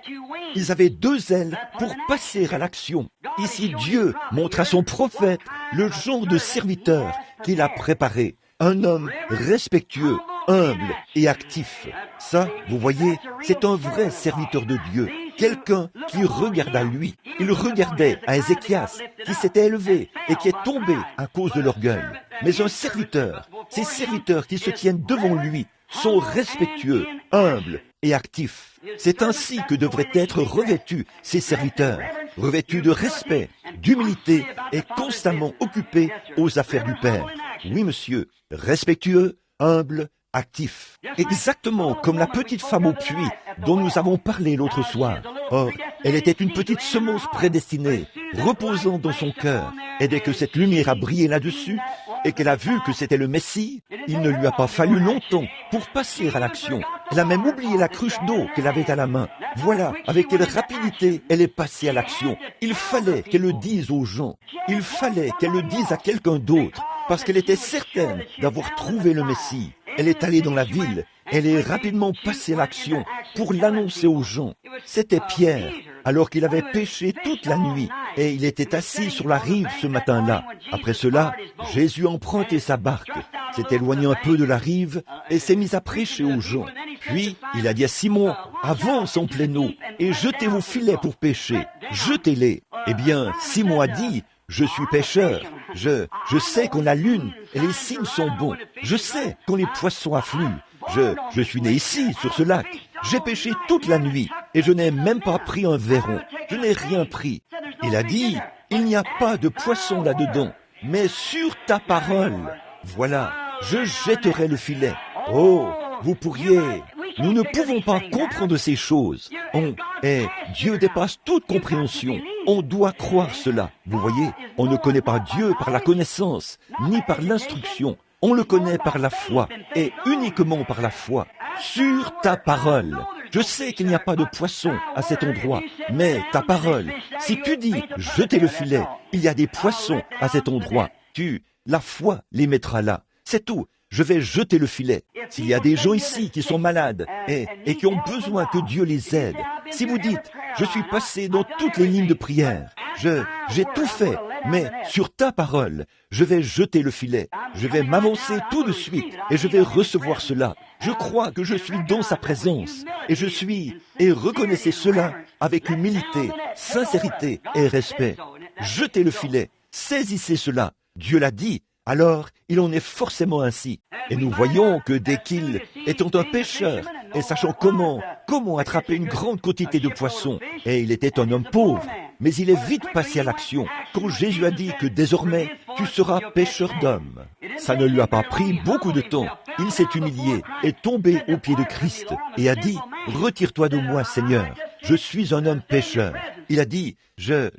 Ils avaient deux ailes pour passer à l'action. Ici, Dieu montre à son prophète le genre de serviteur qu'il a préparé. Un homme respectueux, humble et actif. Ça, vous voyez, c'est un vrai serviteur de Dieu. Quelqu'un qui regarde à lui. Il regardait à Ézéchias, qui s'était élevé et qui est tombé à cause de l'orgueil. Mais un serviteur, ces serviteurs qui se tiennent devant lui, sont respectueux, humbles et actifs. C'est ainsi que devraient être revêtus ces serviteurs, revêtus de respect, d'humilité et constamment occupés aux affaires du Père. Oui, monsieur, respectueux, humble, actif. Exactement comme la petite femme au puits dont nous avons parlé l'autre soir. Or, elle était une petite semence prédestinée, reposant dans son cœur. Et dès que cette lumière a brillé là-dessus, et qu'elle a vu que c'était le Messie, il ne lui a pas fallu longtemps pour passer à l'action. Elle a même oublié la cruche d'eau qu'elle avait à la main. Voilà, avec quelle rapidité elle est passée à l'action. Il fallait qu'elle le dise aux gens. Il fallait qu'elle le dise à quelqu'un d'autre, parce qu'elle était certaine d'avoir trouvé le Messie. Elle est allée dans la ville, elle est rapidement passée à l'action pour l'annoncer aux gens. C'était Pierre, alors qu'il avait pêché toute la nuit, et il était assis sur la rive ce matin-là. Après cela, Jésus a emprunté sa barque, s'est éloigné un peu de la rive, et s'est mis à prêcher aux gens. Puis, il a dit à Simon, « Avance en pleine eau, et jetez vos filets pour pêcher, jetez-les. » Eh bien, Simon a dit, « Je suis pêcheur. Je sais quand la lune et les signes sont bons. Je sais quand les poissons affluent. Je suis né ici, sur ce lac. J'ai pêché toute la nuit et je n'ai même pas pris un verron. Je n'ai rien pris. » Il a dit, « Il n'y a pas de poisson là-dedans, mais sur ta parole, voilà, je jetterai le filet. » Oh, vous pourriez... Nous ne pouvons pas comprendre ces choses. Dieu dépasse toute compréhension. On doit croire cela. Vous voyez, on ne connaît pas Dieu par la connaissance, ni par l'instruction. On le connaît par la foi, et uniquement par la foi. Sur ta parole. Je sais qu'il n'y a pas de poisson à cet endroit, mais ta parole, si tu dis « jetez le filet », il y a des poissons à cet endroit. La foi les mettra là. C'est tout. Je vais jeter le filet. S'il y a des gens ici qui sont malades et qui ont besoin que Dieu les aide, si vous dites, je suis passé dans toutes les lignes de prière, j'ai tout fait, mais sur ta parole, je vais jeter le filet. Je vais m'avancer tout de suite et je vais recevoir cela. Je crois que je suis dans sa présence et reconnaissez cela avec humilité, sincérité et respect. Jetez le filet, saisissez cela. Dieu l'a dit. Alors, il en est forcément ainsi. Et nous voyons que dès qu'il, étant un pêcheur, et sachant comment attraper une grande quantité de poissons, et il était un homme pauvre, mais il est vite passé à l'action quand Jésus a dit que désormais, tu seras pêcheur d'hommes. Ça ne lui a pas pris beaucoup de temps. Il s'est humilié, est tombé aux pieds de Christ et a dit, retire-toi de moi, Seigneur. Je suis un homme pécheur. Il a dit, je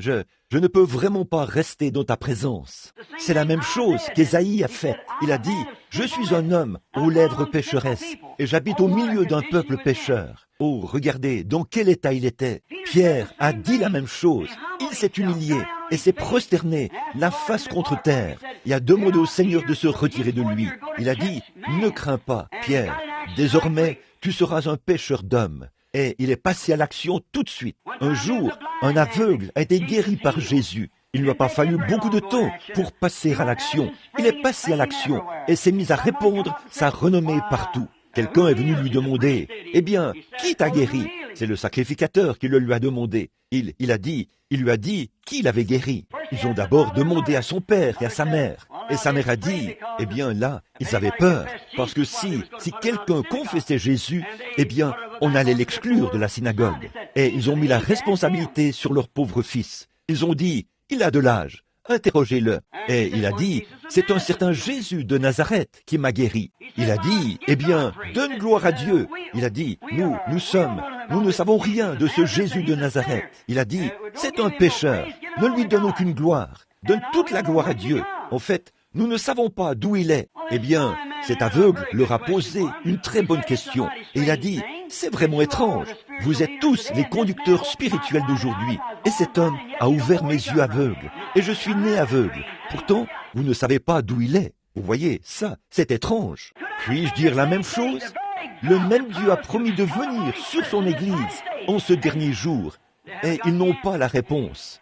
ne peux vraiment pas rester dans ta présence. C'est la même chose qu'Ésaïe a faite. Il a dit, je suis un homme aux lèvres pécheresses et j'habite au milieu d'un peuple pécheur. Oh, regardez, dans quel état il était. Pierre a dit la même chose. Il s'est humilié et s'est prosterné, la face contre terre, et a demandé au Seigneur de se retirer de lui. Il a dit, ne crains pas, Pierre, désormais tu seras un pêcheur d'hommes. Et il est passé à l'action tout de suite. Un jour, un aveugle a été guéri par Jésus. Il ne lui a pas fallu beaucoup de temps pour passer à l'action. Il est passé à l'action et s'est mis à répandre sa renommée partout. Quelqu'un est venu lui demander, « Eh bien, qui t'a guéri ?» C'est le sacrificateur qui le lui a demandé. Il lui a dit qui l'avait guéri. Ils ont d'abord demandé à son père et à sa mère. Et sa mère a dit, eh bien là, ils avaient peur. Parce que si quelqu'un confessait Jésus, eh bien, on allait l'exclure de la synagogue. Et ils ont mis la responsabilité sur leur pauvre fils. Ils ont dit, il a de l'âge. Interrogez-le. Et il a dit, c'est un certain Jésus de Nazareth qui m'a guéri. Il a dit, eh bien, donne gloire à Dieu. Il a dit, nous ne savons rien de ce Jésus de Nazareth. Il a dit, c'est un pécheur. Ne lui donne aucune gloire. Donne toute la gloire à Dieu. En fait, nous ne savons pas d'où il est. Eh bien, cet aveugle leur a posé une très bonne question. Et il a dit, c'est vraiment étrange. Vous êtes tous les conducteurs spirituels d'aujourd'hui. Et cet homme a ouvert mes yeux aveugles. Et je suis né aveugle. Pourtant, vous ne savez pas d'où il est. Vous voyez, ça, c'est étrange. Puis-je dire la même chose? Le même Dieu a promis de venir sur son Église en ce dernier jour. Et ils n'ont pas la réponse.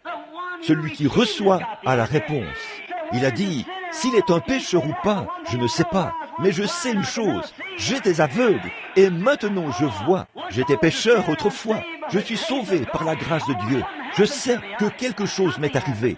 Celui qui reçoit a la réponse. Il a dit, s'il est un pécheur ou pas, je ne sais pas. Mais je sais une chose, j'étais aveugle et maintenant je vois. J'étais pécheur autrefois. Je suis sauvé par la grâce de Dieu. Je sais que quelque chose m'est arrivé.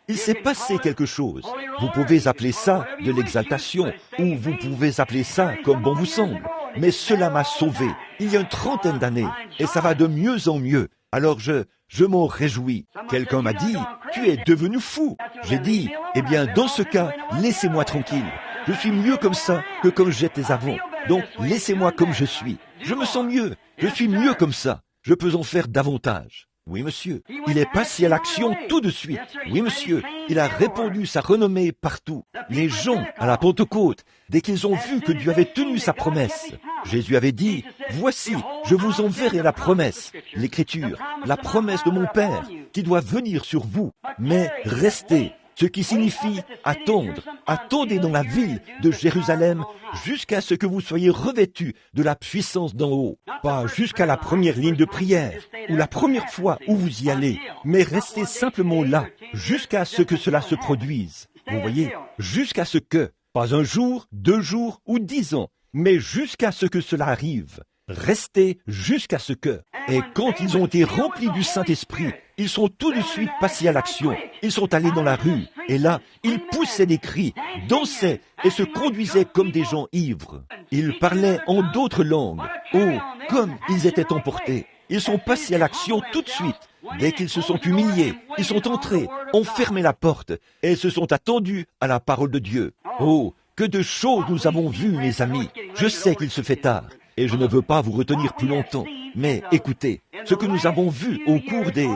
Il s'est passé quelque chose. Vous pouvez appeler ça de l'exaltation ou vous pouvez appeler ça comme bon vous semble. Mais cela m'a sauvé il y a une 30aine d'années et ça va de mieux en mieux. Alors je m'en réjouis. Quelqu'un m'a dit, tu es devenu fou. J'ai dit, eh bien dans ce cas, laissez-moi tranquille. Je suis mieux comme ça que comme j'étais avant. Donc laissez-moi comme je suis. Je me sens mieux. Je suis mieux comme ça. Je peux en faire davantage. Oui, monsieur. Il est passé à l'action tout de suite. Oui, monsieur. Il a répandu sa renommée partout. Les gens, à la Pentecôte, dès qu'ils ont vu que Dieu avait tenu sa promesse, Jésus avait dit, voici, je vous enverrai la promesse, l'Écriture, la promesse de mon Père, qui doit venir sur vous. Mais restez. Ce qui signifie attendre. Attendez dans la ville de Jérusalem jusqu'à ce que vous soyez revêtus de la puissance d'en haut. Pas jusqu'à la première ligne de prière ou la première fois où vous y allez, mais restez simplement là jusqu'à ce que cela se produise. Vous voyez, jusqu'à ce que, pas un jour, 2 jours ou 10 ans, mais jusqu'à ce que cela arrive. Restez jusqu'à ce que. Et quand ils ont été remplis du Saint-Esprit, ils sont tout de suite passés à l'action. Ils sont allés dans la rue. Et là, ils poussaient des cris, dansaient et se conduisaient comme des gens ivres. Ils parlaient en d'autres langues. Oh, comme ils étaient emportés. Ils sont passés à l'action tout de suite. Dès qu'ils se sont humiliés, ils sont entrés, ont fermé la porte et se sont attendus à la parole de Dieu. Oh, que de choses nous avons vues, mes amis. Je sais qu'il se fait tard. Et je ne veux pas vous retenir plus longtemps. Mais écoutez, ce que nous avons vu au cours des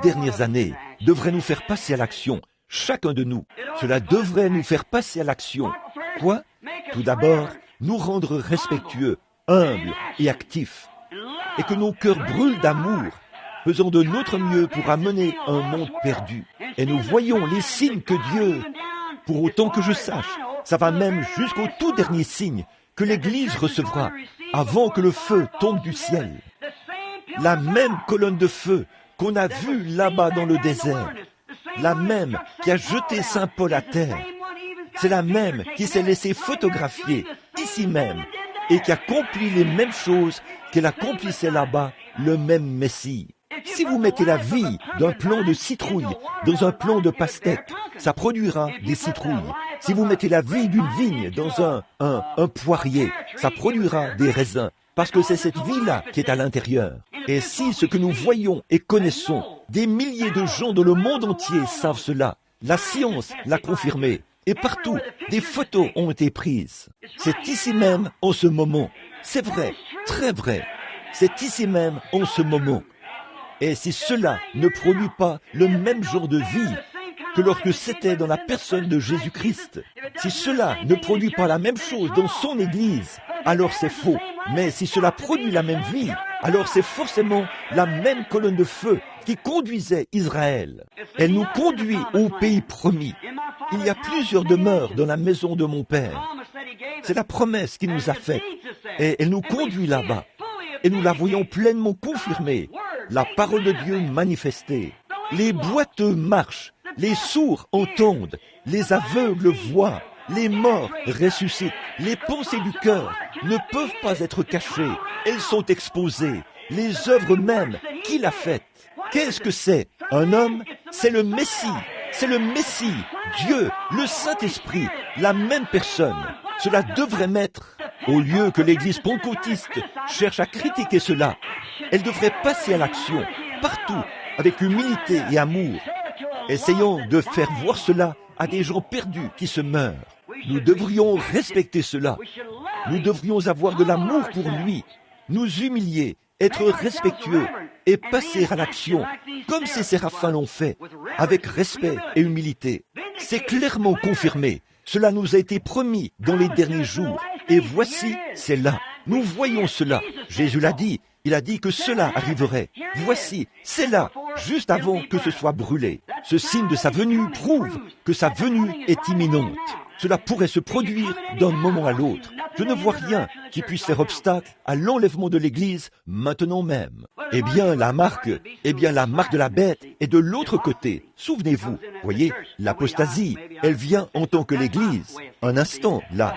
dernières années devrait nous faire passer à l'action. Chacun de nous. Cela devrait nous faire passer à l'action. Quoi? Tout d'abord, nous rendre respectueux, humbles et actifs. Et que nos cœurs brûlent d'amour, faisant de notre mieux pour amener un monde perdu. Et nous voyons les signes que Dieu, pour autant que je sache, ça va même jusqu'au tout dernier signe que l'Église recevra avant que le feu tombe du ciel. La même colonne de feu qu'on a vue là-bas dans le désert, la même qui a jeté Saint Paul à terre, c'est la même qui s'est laissée photographier ici même et qui accomplit les mêmes choses qu'elle accomplissait là-bas, le même Messie. Si vous mettez la vie d'un plant de citrouille dans un plant de pastèque, ça produira des citrouilles. Si vous mettez la vie d'une vigne dans un poirier, ça produira des raisins. parce que c'est cette vie-là qui est à l'intérieur. Et si ce que nous voyons et connaissons, des milliers de gens dans le monde entier savent cela, la science l'a confirmé, et partout, des photos ont été prises. C'est ici même, en ce moment. C'est vrai, très vrai. C'est ici même, en ce moment. Et si cela ne produit pas le même genre de vie que lorsque c'était dans la personne de Jésus-Christ, si cela ne produit pas la même chose dans son Église, alors c'est faux. Mais si cela produit la même vie, alors c'est forcément la même colonne de feu qui conduisait Israël. Elle nous conduit au pays promis. Il y a plusieurs demeures dans la maison de mon Père. C'est la promesse qu'il nous a faite. Et elle nous conduit là-bas. Et nous la voyons pleinement confirmée. La parole de Dieu manifestée. Les boiteux marchent, les sourds entendent, les aveugles voient, les morts ressuscitent. Les pensées du cœur ne peuvent pas être cachées. Elles sont exposées. Les œuvres mêmes qu'il a faites. Qu'est-ce que c'est? Un homme? C'est le Messie. C'est le Messie, Dieu, le Saint-Esprit, la même personne. Cela devrait mettre, au lieu que l'Église pentecôtiste cherche à critiquer cela, elle devrait passer à l'action, partout, avec humilité et amour. Essayons de faire voir cela à des gens perdus qui se meurent. Nous devrions respecter cela. Nous devrions avoir de l'amour pour lui, nous humilier, être respectueux et passer à l'action, comme ces séraphins l'ont fait, avec respect et humilité. C'est clairement confirmé. Cela nous a été promis dans les derniers jours. Et voici, c'est là. Nous voyons cela. Jésus l'a dit. Il a dit que cela arriverait. Voici, c'est là, juste avant que ce soit brûlé. Ce signe de sa venue prouve que sa venue est imminente. Cela pourrait se produire d'un moment à l'autre. Je ne vois rien qui puisse faire obstacle à l'enlèvement de l'Église maintenant même. Eh bien, la marque de la bête est de l'autre côté. Souvenez-vous, voyez, l'apostasie, elle vient en tant que l'Église. Un instant, là,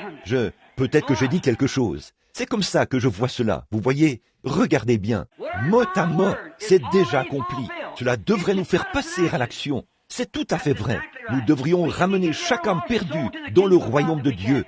peut-être que j'ai dit quelque chose. C'est comme ça que je vois cela. Vous voyez, regardez bien. Mot à mot, c'est déjà accompli. Cela devrait nous faire passer à l'action. C'est tout à fait vrai. Nous devrions ramener chaque âme perdue dans le royaume de Dieu.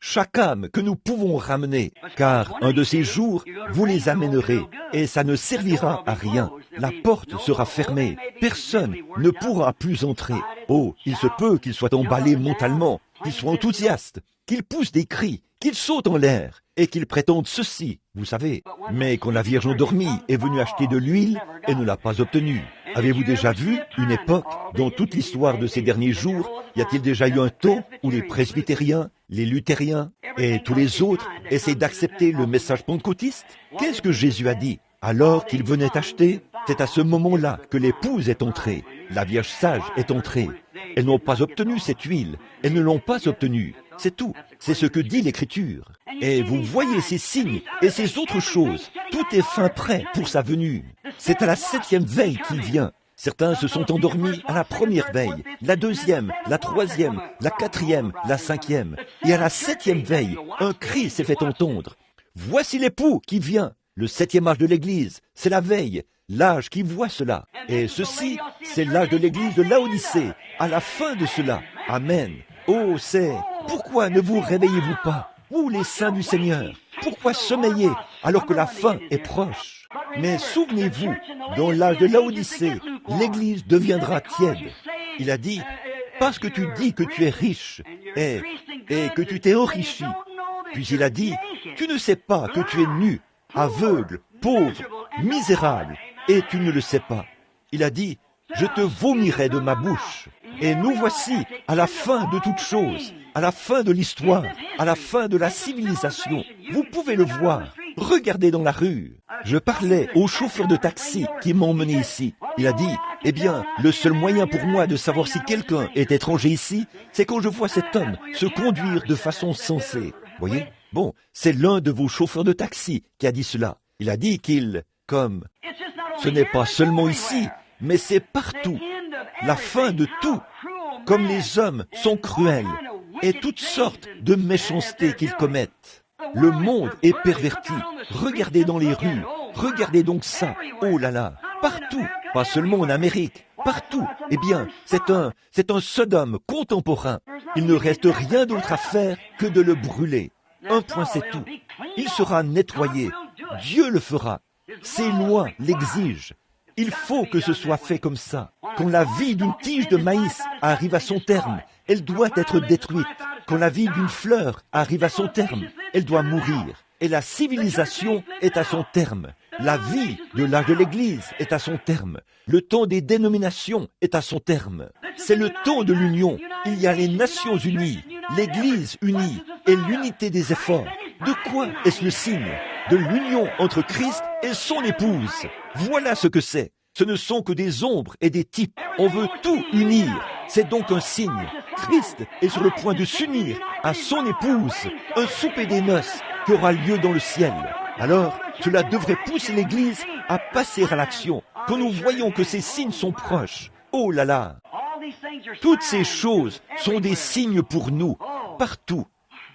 Chaque âme que nous pouvons ramener, car un de ces jours, vous les amènerez, et ça ne servira à rien. La porte sera fermée, personne ne pourra plus entrer. Oh, il se peut qu'ils soient emballés mentalement, qu'ils soient enthousiastes, qu'ils poussent des cris, qu'ils sautent en l'air, et qu'ils prétendent ceci, vous savez. Mais quand la Vierge endormie est venue acheter de l'huile, elle ne l'a pas obtenue. Avez-vous déjà vu une époque, dans toute l'histoire de ces derniers jours, y a-t-il déjà eu un temps où les presbytériens, les luthériens et tous les autres essaient d'accepter le message pentecôtiste? Qu'est-ce que Jésus a dit? Alors qu'il venait acheter, c'est à ce moment-là que l'épouse est entrée. La Vierge sage est entrée. Elles n'ont pas obtenu cette huile. Elles ne l'ont pas obtenue. C'est tout. C'est ce que dit l'Écriture. Et vous voyez ces signes et ces autres choses. Tout est fin prêt pour sa venue. C'est à la 7e veille qu'il vient. Certains se sont endormis à la première veille, la 2e, la 3e, la 4e, la 5e. Et à la 7e veille, un cri s'est fait entendre. Voici l'époux qui vient. Le 7e âge de l'Église, c'est la veille, l'âge qui voit cela. Et ceci, c'est l'âge de l'Église de Laodicée, à la fin de cela. Amen. Oh, c'est... Pourquoi ne vous réveillez-vous pas, vous les saints du Seigneur? Pourquoi sommeiller alors que la fin est proche? Mais souvenez-vous, dans l'âge de Laodicée, l'Église deviendra tiède. Il a dit, parce que tu dis que tu es riche et que tu t'es enrichi. Puis il a dit, tu ne sais pas que tu es nu, aveugle, pauvre, misérable, et tu ne le sais pas. Il a dit, je te vomirai de ma bouche. Et nous voici à la fin de toutes choses, à la fin de l'histoire, à la fin de la civilisation. Vous pouvez le voir. Regardez dans la rue. Je parlais au chauffeur de taxi qui m'a emmené ici. Il a dit, eh bien, le seul moyen pour moi de savoir si quelqu'un est étranger ici, c'est quand je vois cet homme se conduire de façon sensée. Voyez? Bon, c'est l'un de vos chauffeurs de taxi qui a dit cela. Il a dit ce n'est pas seulement ici, mais c'est partout. La fin de tout. Comme les hommes sont cruels et toutes sortes de méchancetés qu'ils commettent. Le monde est perverti. Regardez dans les rues. Regardez donc ça. Oh là là. Partout. Pas seulement en Amérique. Partout. Eh bien, c'est un Sodome contemporain. Il ne reste rien d'autre à faire que de le brûler. Un point, c'est tout. Il sera nettoyé. Dieu le fera. Ses lois l'exigent. Il faut que ce soit fait comme ça. Quand la vie d'une tige de maïs arrive à son terme, elle doit être détruite. Quand la vie d'une fleur arrive à son terme, elle doit mourir. Et la civilisation est à son terme. La vie de l'âge de l'Église est à son terme. Le temps des dénominations est à son terme. C'est le temps de l'union. Il y a les Nations unies, l'Église unie et l'unité des efforts. De quoi est-ce le signe? De l'union entre Christ et son épouse. Voilà ce que c'est. Ce ne sont que des ombres et des types. On veut tout unir. C'est donc un signe. Christ est sur le point de s'unir à son épouse. Un souper des noces qui aura lieu dans le ciel. Alors, cela devrait pousser l'Église à passer à l'action. Quand nous voyons que ces signes sont proches. Oh là là! Toutes ces choses sont des signes pour nous, partout.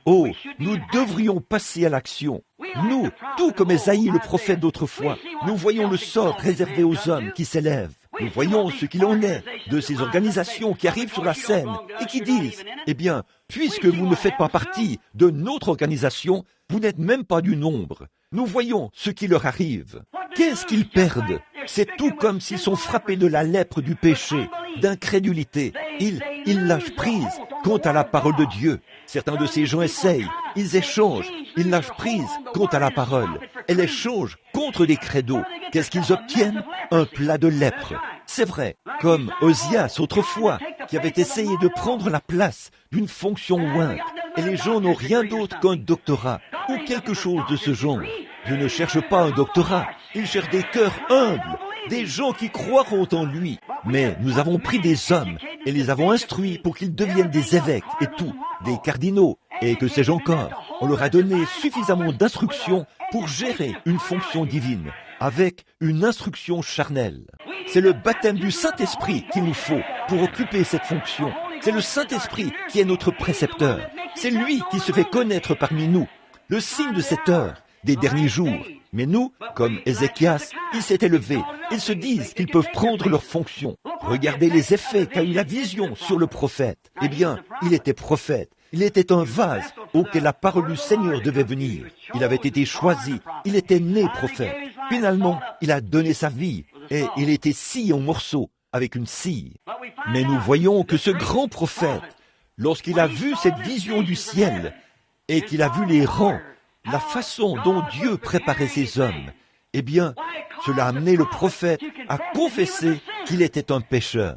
Oh, nous devrions passer à l'action. Nous, tout comme Ésaïe le prophète d'autrefois, nous voyons le sort réservé aux hommes qui s'élèvent. Nous voyons ce qu'il en est de ces organisations qui arrivent sur la scène et qui disent, eh bien, puisque vous ne faites pas partie de notre organisation, vous n'êtes même pas du nombre. Nous voyons ce qui leur arrive. Qu'est-ce qu'ils perdent? C'est tout comme s'ils sont frappés de la lèpre du péché, d'incrédulité. Ils lâchent prise quant à la parole de Dieu. Certains de ces gens essayent, ils échangent, ils lâchent prise quant à la parole. Elle échange contre des credos. Qu'est-ce qu'ils obtiennent? Un plat de lèpre. C'est vrai, comme Osias autrefois, qui avait essayé de prendre la place d'une fonction ointe. Et les gens n'ont rien d'autre qu'un doctorat ou quelque chose de ce genre. Dieu ne cherche pas un doctorat, il cherche des cœurs humbles, des gens qui croiront en lui. Mais nous avons pris des hommes et les avons instruits pour qu'ils deviennent des évêques et tout, des cardinaux, et que sais-je encore. On leur a donné suffisamment d'instructions pour gérer une fonction divine, avec une instruction charnelle. C'est le baptême du Saint-Esprit qu'il nous faut pour occuper cette fonction. C'est le Saint-Esprit qui est notre précepteur. C'est lui qui se fait connaître parmi nous, le signe de cette heure, des derniers jours. Mais nous, comme Ézéchias, ils s'est élevé. Ils se disent qu'ils peuvent prendre leur fonction. Regardez les effets qu'a eu la vision sur le prophète. Eh bien, il était prophète. Il était un vase auquel la parole du Seigneur devait venir. Il avait été choisi. Il était né prophète. Finalement, il a donné sa vie et il était scié en morceaux avec une scie. Mais nous voyons que ce grand prophète, lorsqu'il a vu cette vision du ciel et qu'il a vu les rangs, la façon dont Dieu préparait ses hommes, eh bien, cela a amené le prophète à confesser qu'il était un pécheur.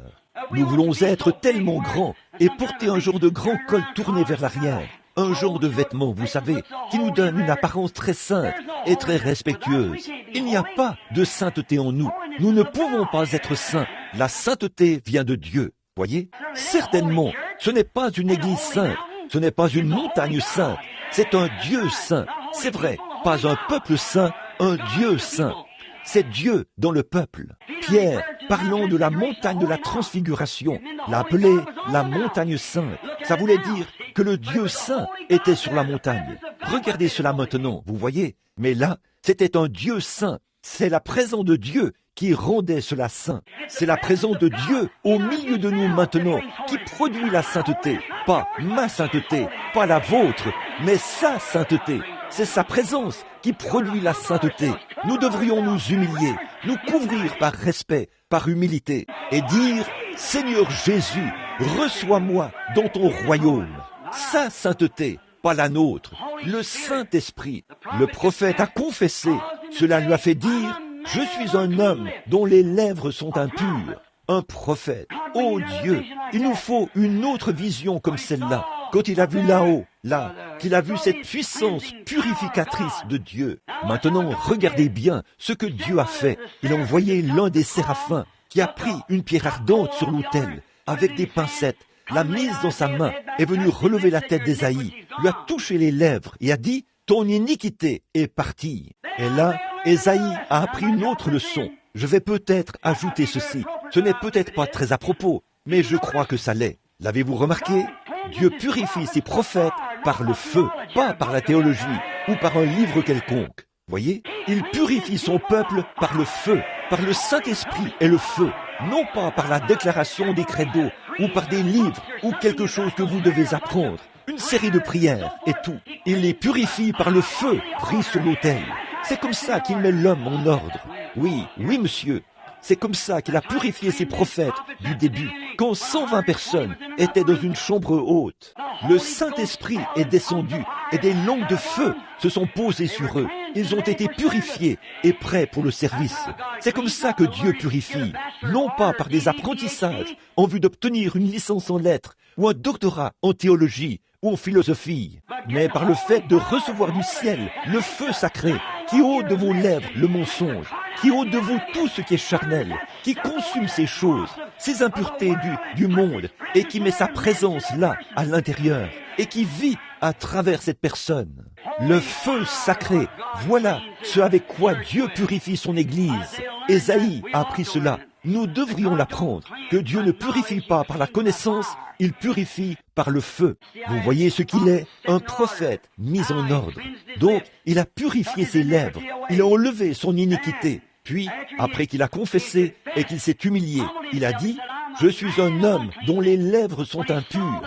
Nous voulons être tellement grands et porter un genre de grand col tourné vers l'arrière, un genre de vêtement, vous savez, qui nous donne une apparence très sainte et très respectueuse. Il n'y a pas de sainteté en nous. Nous ne pouvons pas être saints. La sainteté vient de Dieu. Voyez? Certainement, ce n'est pas une église sainte, ce n'est pas une montagne sainte, c'est un Dieu saint. C'est vrai, pas un peuple saint, un Dieu saint. C'est Dieu dans le peuple. Pierre, parlant de la montagne de la transfiguration, l'a appelée la montagne sainte. Ça voulait dire que le Dieu saint était sur la montagne. Regardez cela maintenant, vous voyez? Mais là, c'était un Dieu saint. C'est la présence de Dieu qui rendait cela saint. C'est la présence de Dieu au milieu de nous maintenant qui produit la sainteté. Pas ma sainteté, pas la vôtre, mais sa sainteté. C'est sa présence qui produit la sainteté. Nous devrions nous humilier, nous couvrir par respect, par humilité, et dire, Seigneur Jésus, reçois-moi dans ton royaume. Sa sainteté, pas la nôtre, le Saint-Esprit. Le prophète a confessé, cela lui a fait dire, je suis un homme dont les lèvres sont impures. Un prophète. Oh Dieu, il nous faut une autre vision comme celle-là. Quand il a vu là-haut, là, qu'il a vu cette puissance purificatrice de Dieu. Maintenant, regardez bien ce que Dieu a fait. Il a envoyé l'un des séraphins qui a pris une pierre ardente sur l'autel avec des pincettes, l'a mise dans sa main, est venu relever la tête d'Ésaïe, lui a touché les lèvres et a dit « Ton iniquité est partie ». Et là, Ésaïe a appris une autre leçon. Je vais peut-être ajouter ceci. Ce n'est peut-être pas très à propos, mais je crois que ça l'est. L'avez-vous remarqué? Dieu purifie ses prophètes par le feu, pas par la théologie ou par un livre quelconque. Voyez? Il purifie son peuple par le feu, par le Saint-Esprit et le feu, non pas par la déclaration des credos ou par des livres ou quelque chose que vous devez apprendre. Une série de prières et tout. Il les purifie par le feu pris sur l'autel. C'est comme ça qu'il met l'homme en ordre. Oui, oui, monsieur. C'est comme ça qu'il a purifié ses prophètes du début, quand 120 personnes étaient dans une chambre haute. Le Saint-Esprit est descendu et des langues de feu se sont posées sur eux. Ils ont été purifiés et prêts pour le service. C'est comme ça que Dieu purifie, non pas par des apprentissages en vue d'obtenir une licence en lettres ou un doctorat en théologie ou en philosophie, mais par le fait de recevoir du ciel le feu sacré qui ôte de vos lèvres le mensonge, qui ôte de vous tout ce qui est charnel, qui consume ces choses, ces impuretés du monde, et qui met sa présence là, à l'intérieur, et qui vit à travers cette personne. Le feu sacré, voilà ce avec quoi Dieu purifie son Église. Ésaïe a appris cela. Nous devrions l'apprendre, que Dieu ne purifie pas par la connaissance, il purifie par le feu. Vous voyez ce qu'il est, un prophète mis en ordre. Donc, il a purifié ses lèvres, il a enlevé son iniquité. Puis, après qu'il a confessé et qu'il s'est humilié, il a dit, « Je suis un homme dont les lèvres sont impures. »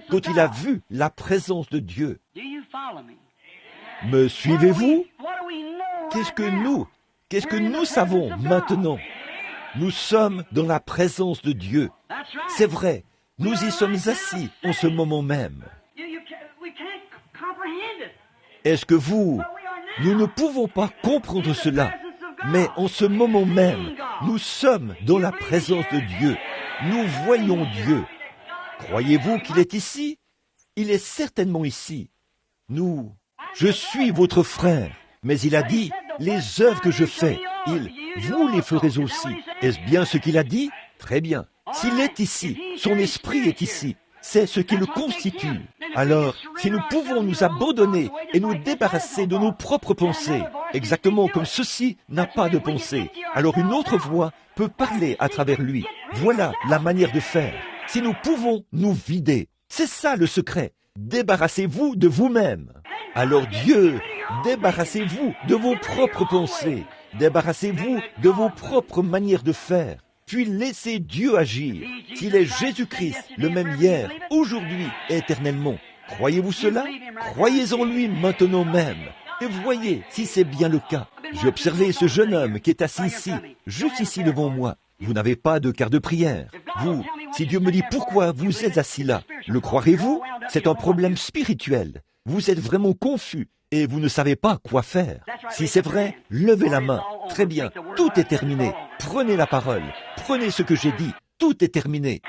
Quand il a vu la présence de Dieu. Me suivez-vous? Qu'est-ce que nous savons maintenant? Nous sommes dans la présence de Dieu. C'est vrai, nous y sommes assis en ce moment même. Est-ce que nous ne pouvons pas comprendre cela, mais en ce moment même, nous sommes dans la présence de Dieu. Nous voyons Dieu. Croyez-vous qu'il est ici? Il est certainement ici. Je suis votre frère, mais il a dit, les œuvres que je fais, vous les ferez aussi. Est-ce bien ce qu'il a dit? Très bien. S'il est ici, son esprit est ici. C'est ce qui le constitue. Alors, si nous pouvons nous abandonner et nous débarrasser de nos propres pensées, exactement comme ceci n'a pas de pensée, alors une autre voix peut parler à travers lui. Voilà la manière de faire. Si nous pouvons nous vider, c'est ça le secret. Débarrassez-vous de vous-même. Alors Dieu, débarrassez-vous de vos propres pensées. Débarrassez-vous de vos propres manières de faire. Puis laissez Dieu agir. S'il est Jésus-Christ, le même hier, aujourd'hui et éternellement. Croyez-vous cela? Croyez en lui maintenant même. Et voyez si c'est bien le cas. J'ai observé ce jeune homme qui est assis ici, juste ici devant moi. Vous n'avez pas de quart de prière. Si Dieu me dit pourquoi vous êtes assis là, le croirez-vous? C'est un problème spirituel. Vous êtes vraiment confus et vous ne savez pas quoi faire. Si c'est vrai, levez la main. Très bien, tout est terminé. Prenez la parole. Prenez ce que j'ai dit. Tout est terminé.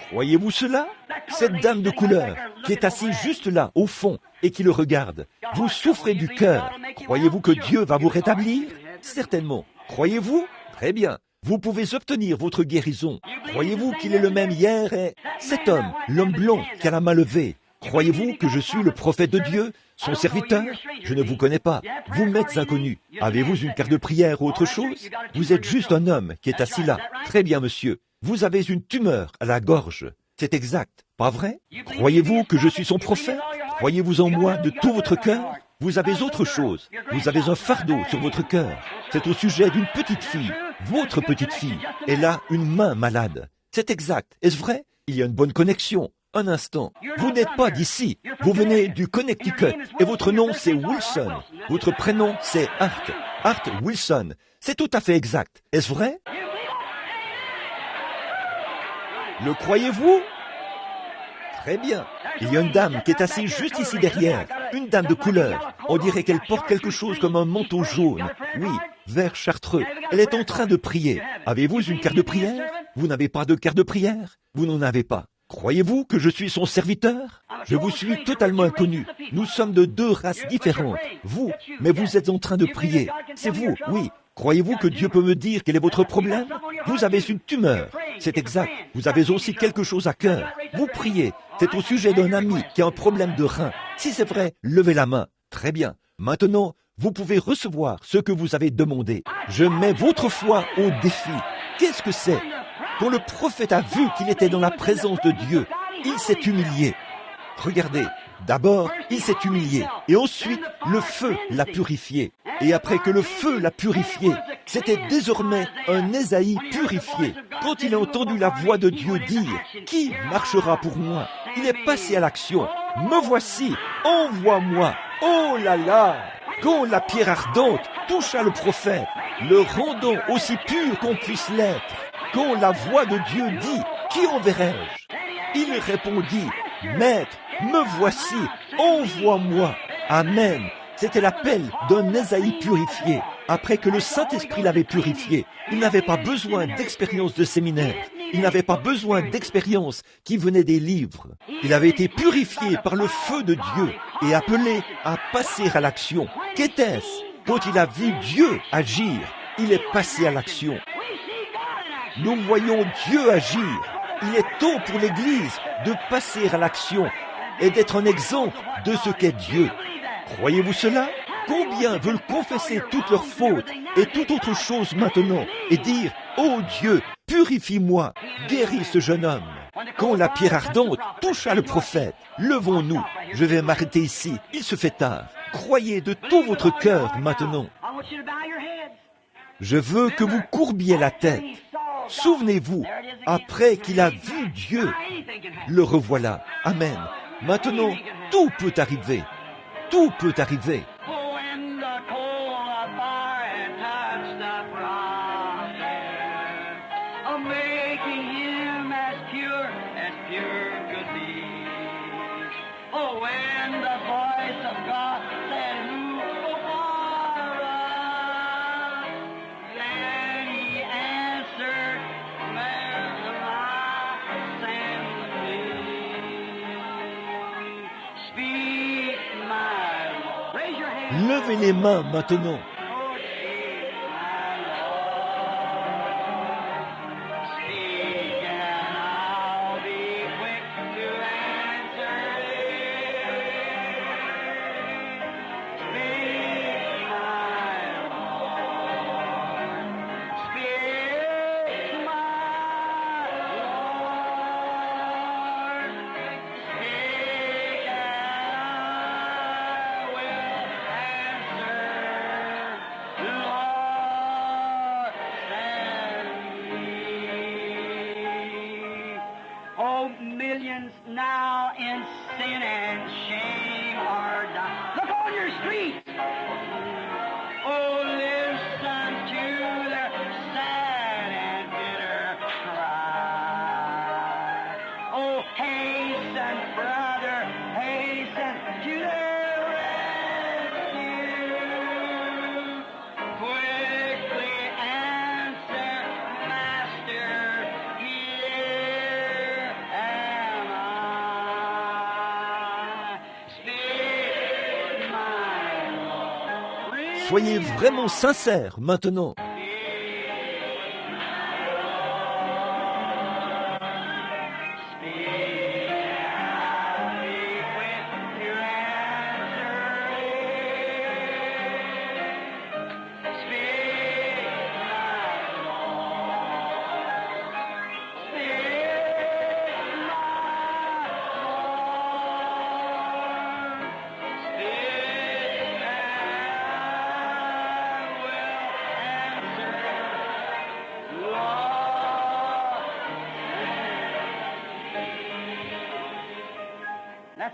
Croyez-vous cela? Cette dame de couleur qui est assise juste là, au fond, et qui le regarde. Vous souffrez du cœur. Croyez-vous que Dieu va vous rétablir? Certainement. Croyez-vous? Très bien. Vous pouvez obtenir votre guérison. Croyez-vous qu'il est le même hier et... Cet homme, l'homme blanc qui a la main levée, croyez-vous que je suis le prophète de Dieu, son serviteur? Je ne vous connais pas. Vous m'êtes inconnu. Avez-vous une carte de prière ou autre chose? Vous êtes juste un homme qui est assis là. Très bien, monsieur. Vous avez une tumeur à la gorge. C'est exact, pas vrai? Croyez-vous que je suis son prophète? Croyez-vous en moi de tout votre cœur? Vous avez autre chose. Vous avez un fardeau sur votre cœur. C'est au sujet d'une petite fille. Votre petite fille. Elle a une main malade. C'est exact. Est-ce vrai? Il y a une bonne connexion. Un instant. Vous n'êtes pas d'ici. Vous venez du Connecticut. Et votre nom, c'est Wilson. Votre prénom, c'est Hart. Hart Wilson. C'est tout à fait exact. Est-ce vrai? Le croyez-vous? Très bien. Il y a une dame qui est assise juste ici derrière. Une dame de couleur. On dirait qu'elle porte quelque chose comme un manteau jaune. Oui, vert chartreux. Elle est en train de prier. Avez-vous une carte de prière? Vous n'avez pas de carte de prière? Vous n'en avez pas. Croyez-vous que je suis son serviteur? Je vous suis totalement inconnu. Nous sommes de deux races différentes. Vous, mais vous êtes en train de prier. C'est vous, oui. Croyez-vous que Dieu peut me dire quel est votre problème? Vous avez une tumeur. C'est exact. Vous avez aussi quelque chose à cœur. Vous priez. C'est au sujet d'un ami qui a un problème de rein. Si c'est vrai, levez la main. Très bien. Maintenant, vous pouvez recevoir ce que vous avez demandé. Je mets votre foi au défi. Qu'est-ce que c'est? Quand le prophète a vu qu'il était dans la présence de Dieu, il s'est humilié. Regardez, d'abord, il s'est humilié, et ensuite, le feu l'a purifié. Et après que le feu l'a purifié, c'était désormais un Ésaïe purifié. Quand il a entendu la voix de Dieu dire « Qui marchera pour moi ?» il est passé à l'action. « Me voici, envoie-moi !» Oh là là! Quand la pierre ardente toucha le prophète, le rendant aussi pur qu'on puisse l'être, quand la voix de Dieu dit, qui enverrai-je? Il répondit, Maître, me voici, envoie-moi. Amen. C'était l'appel d'un Ésaïe purifié, après que le Saint-Esprit l'avait purifié. Il n'avait pas besoin d'expérience de séminaire. Il n'avait pas besoin d'expérience qui venait des livres. Il avait été purifié par le feu de Dieu et appelé à passer à l'action. Qu'était-ce? Quand il a vu Dieu agir, il est passé à l'action. Nous voyons Dieu agir. Il est temps pour l'Église de passer à l'action et d'être un exemple de ce qu'est Dieu. Croyez-vous cela? Combien veulent confesser toutes leurs fautes et toute autre chose maintenant et dire « Oh Dieu, purifie-moi, guéris ce jeune homme ». Quand la pierre ardente toucha le prophète, levons-nous. Je vais m'arrêter ici, il se fait tard. Croyez de tout votre cœur maintenant. Je veux que vous courbiez la tête. Souvenez-vous, après qu'il a vu Dieu, le revoilà. Amen. Maintenant, tout peut arriver. Tout peut arriver. Levez les mains maintenant. Now in sin and shame are down. Look on your streets. Oh, listen to their sad and bitter cry. Oh, hasten, brother, hasten to their rescue. Quickly answer, Master, here am I. Soyez vraiment sincères maintenant.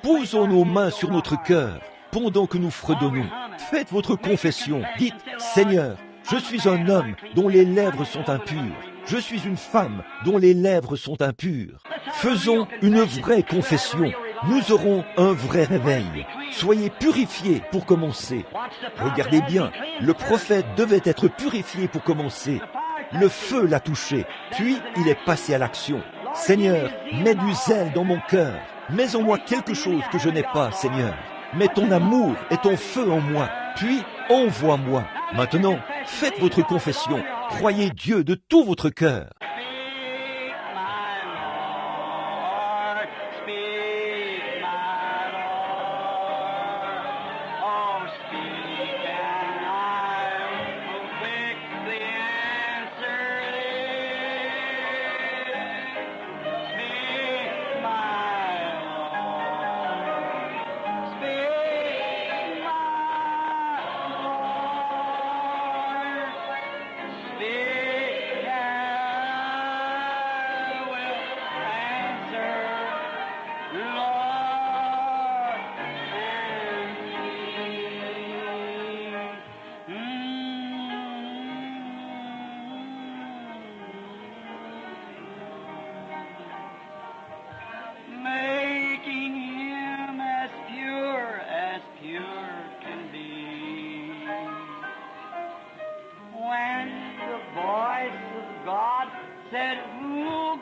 Posons nos mains sur notre cœur pendant que nous fredonnons. Faites votre confession. Dites, Seigneur, je suis un homme dont les lèvres sont impures. Je suis une femme dont les lèvres sont impures. Faisons une vraie confession. Nous aurons un vrai réveil. Soyez purifiés pour commencer. Regardez bien, le prophète devait être purifié pour commencer. Le feu l'a touché, puis il est passé à l'action. Seigneur, mets du zèle dans mon cœur. Mets en moi quelque chose que je n'ai pas, Seigneur. Mets ton amour et ton feu en moi, puis envoie-moi. Maintenant, faites votre confession. Croyez Dieu de tout votre cœur.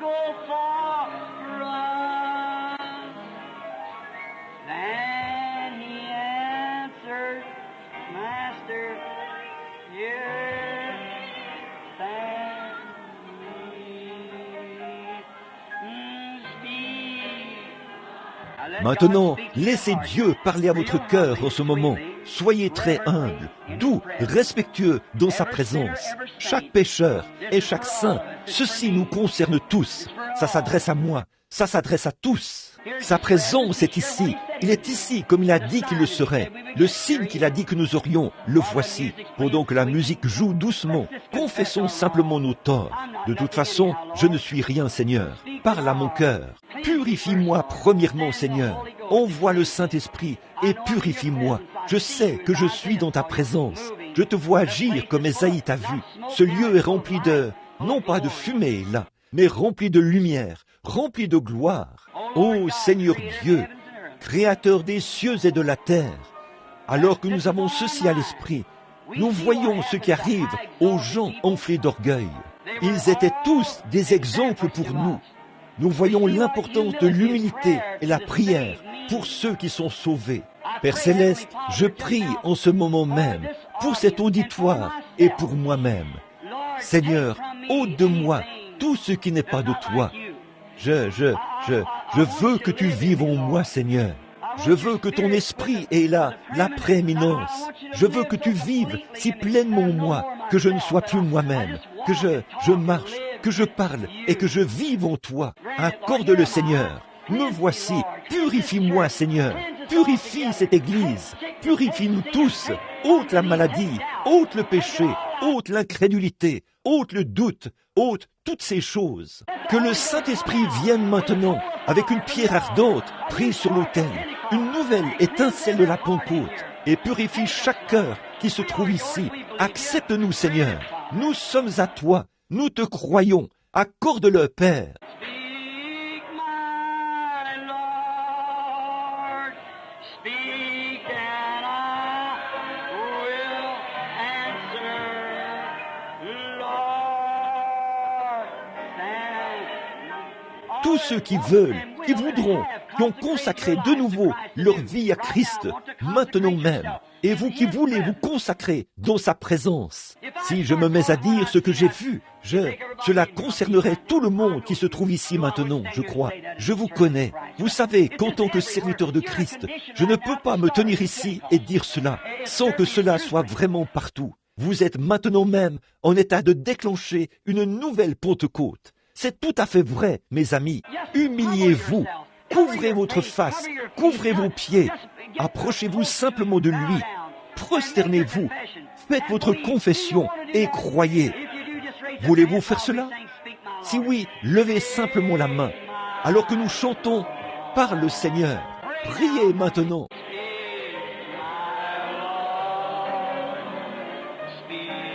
go for us. Then he answered, Master, here stand me. Maintenant, laissez Dieu parler à votre cœur en ce moment. Soyez très humble, doux, respectueux dans sa présence. Chaque pécheur et chaque saint, ceci nous concerne tous. Ça s'adresse à moi, ça s'adresse à tous. Sa présence est ici. Il est ici comme il a dit qu'il le serait. Le signe qu'il a dit que nous aurions, le voici. Pendant que la musique joue doucement, confessons simplement nos torts. De toute façon, je ne suis rien, Seigneur. Parle à mon cœur. Purifie-moi premièrement, Seigneur. Envoie le Saint-Esprit et purifie-moi. Je sais que je suis dans ta présence. Je te vois agir comme Ésaïe t'a vu. Ce lieu est rempli non pas de fumée là, mais rempli de lumière, rempli de gloire. Ô Seigneur Dieu, Créateur des cieux et de la terre, alors que nous avons ceci à l'esprit, nous voyons ce qui arrive aux gens enflés d'orgueil. Ils étaient tous des exemples pour nous. Nous voyons l'importance de l'humilité et la prière pour ceux qui sont sauvés. Père Céleste, je prie en ce moment même pour cet auditoire et pour moi-même. Seigneur, ôte de moi tout ce qui n'est pas de toi. Je veux que tu vives en moi, Seigneur. Je veux que ton esprit ait là la prééminence. Je veux que tu vives si pleinement en moi, que je ne sois plus moi-même, que je marche, que je parle et que je vive en toi. Accorde-le, Seigneur. Me voici. Purifie-moi, Seigneur. Purifie cette Église. Purifie-nous tous. Ôte la maladie, ôte le péché, ôte l'incrédulité, ôte le doute, ôte toutes ces choses. Que le Saint-Esprit vienne maintenant avec une pierre ardente prise sur l'autel, une nouvelle étincelle de la Pentecôte, et purifie chaque cœur qui se trouve ici. Accepte-nous, Seigneur. Nous sommes à toi. Nous te croyons. Accorde-le, Père. Speak, my Lord, speak, and I will answer. Lord, thank Tous ceux qui veulent, qui voudront, qui ont consacré de nouveau leur vie à Christ, maintenant même, et vous qui voulez vous consacrer dans sa présence. Si je me mets à dire ce que j'ai vu, cela concernerait tout le monde qui se trouve ici maintenant, je crois. Je vous connais. Vous savez qu'en tant que serviteur de Christ, je ne peux pas me tenir ici et dire cela sans que cela soit vraiment partout. Vous êtes maintenant même en état de déclencher une nouvelle Pentecôte. C'est tout à fait vrai, mes amis. Humiliez-vous. Couvrez votre face. Couvrez vos pieds. Approchez-vous simplement de lui. Prosternez-vous. Faites votre confession et croyez. Voulez-vous faire cela? Si oui, levez simplement la main. Alors que nous chantons, parle le Seigneur. Priez maintenant. Speak,